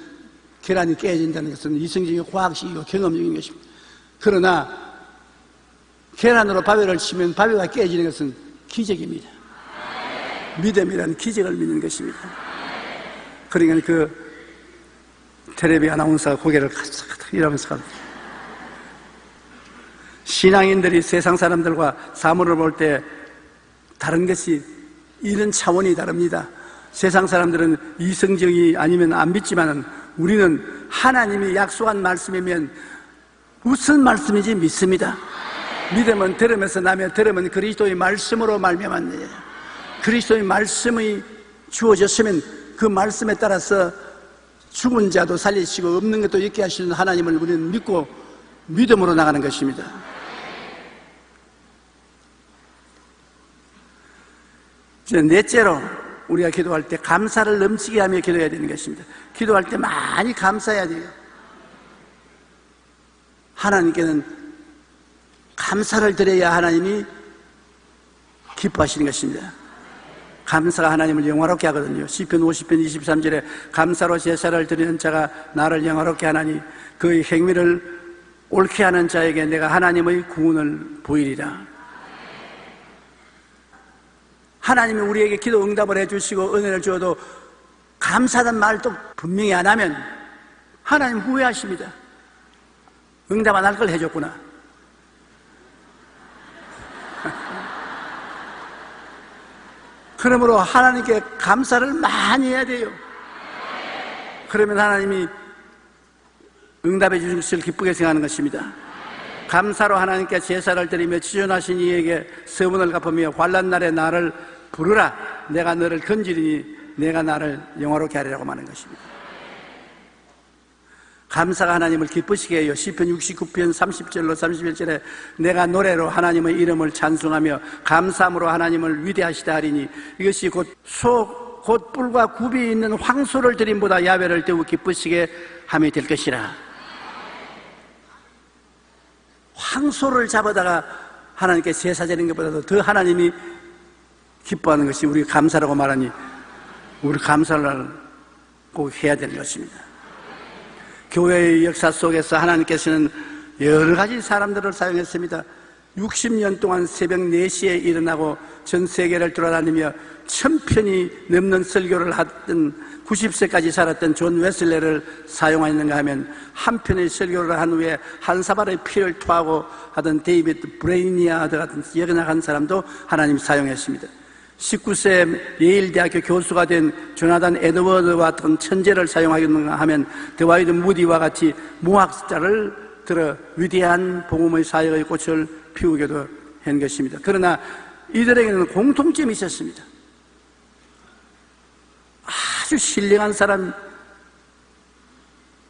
[SPEAKER 3] 계란이 깨진다는 것은 이성적이고 과학적이고 경험적인 것입니다. 그러나 계란으로 바위를 치면 바위가 깨지는 것은 기적입니다. 믿음이라는 기적을 믿는 것입니다. 그러니까 그 텔레비 아나운서가 고개를 가득 이러면서 갑니다. 신앙인들이 세상 사람들과 사물을 볼 때 다른 것이 이런 차원이 다릅니다. 세상 사람들은 이성적이 아니면 안 믿지만은 우리는 하나님이 약속한 말씀이면 무슨 말씀인지 믿습니다. 믿음은 들음에서 나며 들음은 그리스도의 말씀으로 말미암았느니라. 그리스도의 말씀이 주어졌으면 그 말씀에 따라서 죽은 자도 살리시고 없는 것도 있게 하시는 하나님을 우리는 믿고 믿음으로 나가는 것입니다. 넷째로 우리가 기도할 때 감사를 넘치게 하며 기도해야 되는 것입니다. 기도할 때 많이 감사해야 돼요. 하나님께는 감사를 드려야 하나님이 기뻐하시는 것입니다. 감사가 하나님을 영화롭게 하거든요. 시편 50편 23절에 감사로 제사를 드리는 자가 나를 영화롭게 하나니 그의 행위를 옳게 하는 자에게 내가 하나님의 구원을 보이리라. 하나님이 우리에게 기도 응답을 해주시고 은혜를 주어도 감사하다는 말도 분명히 안 하면 하나님 후회하십니다. 응답 안 할 걸 해줬구나. 그러므로 하나님께 감사를 많이 해야 돼요. 그러면 하나님이 응답해 주신 것을 기쁘게 생각하는 것입니다. 감사로 하나님께 제사를 드리며 지존하신 이에게 서문을 갚으며 환난 날에 나를 부르라. 내가 너를 건지리니 내가 나를 영화롭게 하리라고 말하는 것입니다. 감사가 하나님을 기쁘시게 해요. 시편 69편 30절로 31절에 내가 노래로 하나님의 이름을 찬송하며 감사함으로 하나님을 위대하시다 하리니 이것이 곧 뿔과 굽이 있는 황소를 드림보다 야훼를 더욱 기쁘시게 함이 될 것이라. 황소를 잡아다가 하나님께 제사 드리는 것보다도 더 하나님이 기뻐하는 것이 우리 감사라고 말하니 우리 감사를 꼭 해야 되는 것입니다. 교회의 역사 속에서 하나님께서는 여러 가지 사람들을 사용했습니다. 60년 동안 새벽 4시에 일어나고 전 세계를 돌아다니며 1000편이 넘는 설교를 했던 90세까지 살았던 존 웨슬레를 사용하였는가 하면 한 편의 설교를 한 후에 한 사발의 피를 토하고 하던 데이비드 브레이니아드 같은 여간한 사람도 하나님 사용했습니다. 19세 예일대학교 교수가 된 조나단 에드워드와 같은 천재를 사용하였는가 하면 드와이드 무디와 같이 무학자를 들어 위대한 복음의 사역의 꽃을 피우기도 한 것입니다. 그러나 이들에게는 공통점이 있었습니다. 아주 신령한 사람,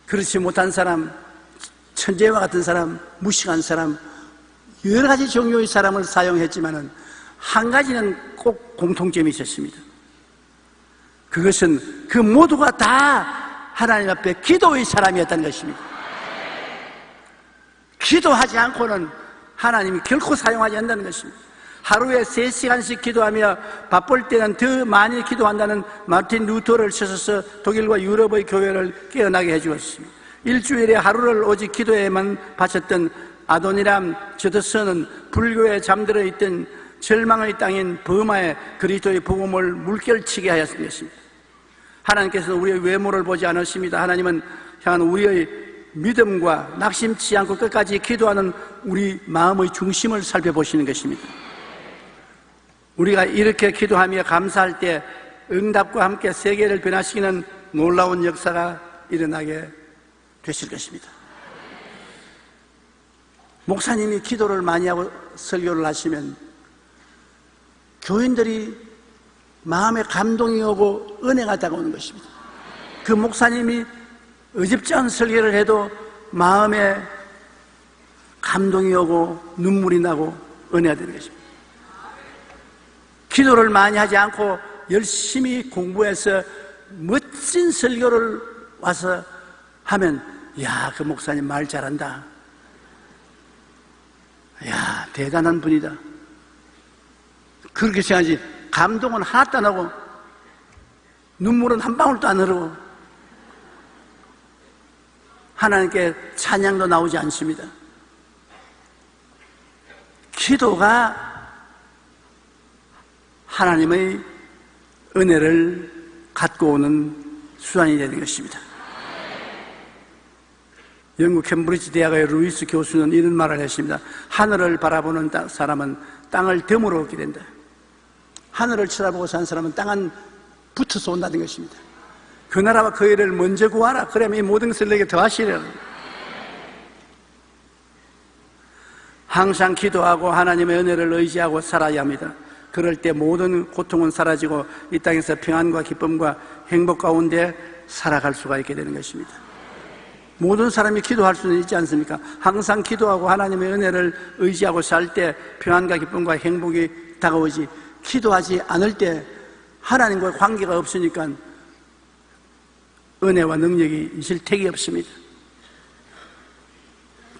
[SPEAKER 3] 그렇지 못한 사람, 천재와 같은 사람, 무식한 사람, 여러 가지 종류의 사람을 사용했지만은 한 가지는 꼭 공통점이 있었습니다. 그것은 그 모두가 다 하나님 앞에 기도의 사람이었다는 것입니다. 기도하지 않고는 하나님이 결코 사용하지 않는다는 것입니다. 하루에 3시간씩 기도하며 바쁠 때는 더 많이 기도한다는 마틴 루터를 쳐서 독일과 유럽의 교회를 깨어나게 해주었습니다. 일주일에 하루를 오직 기도에만 바쳤던 아도니람 저더슨은 불교에 잠들어 있던 절망의 땅인 버마에 그리스도의 복음을 물결치게 하였습니다. 하나님께서는 우리의 외모를 보지 않으십니다. 하나님은 향한 우리의 믿음과 낙심치 않고 끝까지 기도하는 우리 마음의 중심을 살펴보시는 것입니다. 우리가 이렇게 기도하며 감사할 때 응답과 함께 세계를 변화시키는 놀라운 역사가 일어나게 되실 것입니다. 목사님이 기도를 많이 하고 설교를 하시면 교인들이 마음에 감동이 오고 은혜가 다가오는 것입니다. 그 목사님이 어줍지 않은 설교를 해도 마음에 감동이 오고 눈물이 나고 은혜가 되는 것입니다. 기도를 많이 하지 않고 열심히 공부해서 멋진 설교를 와서 하면, 야, 그 목사님 말 잘한다. 야, 대단한 분이다. 그렇게 생각하지. 감동은 하나도 안 하고 눈물은 한 방울도 안 흐르고 하나님께 찬양도 나오지 않습니다. 기도가 하나님의 은혜를 갖고 오는 수단이 되는 것입니다. 영국 캠브리지 대학의 루이스 교수는 이런 말을 했습니다. 하늘을 바라보는 사람은 땅을 덤으로 얻게 된다. 하늘을 쳐다보고 사는 사람은 땅은 붙어서 온다는 것입니다. 그 나라와 그 일을 먼저 구하라. 그러면 이 모든 것을 내게 더하시리라. 항상 기도하고 하나님의 은혜를 의지하고 살아야 합니다. 그럴 때 모든 고통은 사라지고 이 땅에서 평안과 기쁨과 행복 가운데 살아갈 수가 있게 되는 것입니다. 모든 사람이 기도할 수는 있지 않습니까? 항상 기도하고 하나님의 은혜를 의지하고 살 때 평안과 기쁨과 행복이 다가오지, 기도하지 않을 때 하나님과의 관계가 없으니까 은혜와 능력이 있을 택이 없습니다.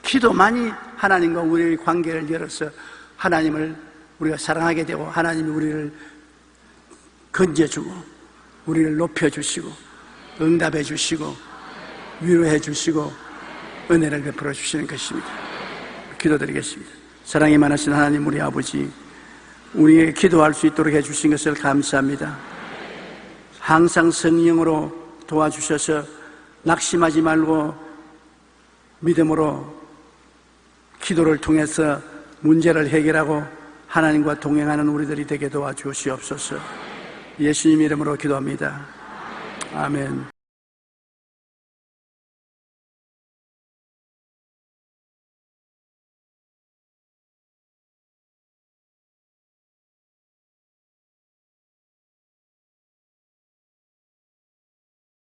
[SPEAKER 3] 기도만이 하나님과 우리의 관계를 열어서 하나님을 우리가 사랑하게 되고 하나님이 우리를 건져주고 우리를 높여주시고 응답해 주시고 위로해 주시고 은혜를 베풀어 주시는 것입니다. 기도드리겠습니다. 사랑이 많으신 하나님 우리 아버지, 우리에게 기도할 수 있도록 해주신 것을 감사합니다. 항상 성령으로 도와주셔서 낙심하지 말고 믿음으로 기도를 통해서 문제를 해결하고 하나님과 동행하는 우리들이 되게 도와주시옵소서. 예수님 이름으로 기도합니다. 아멘.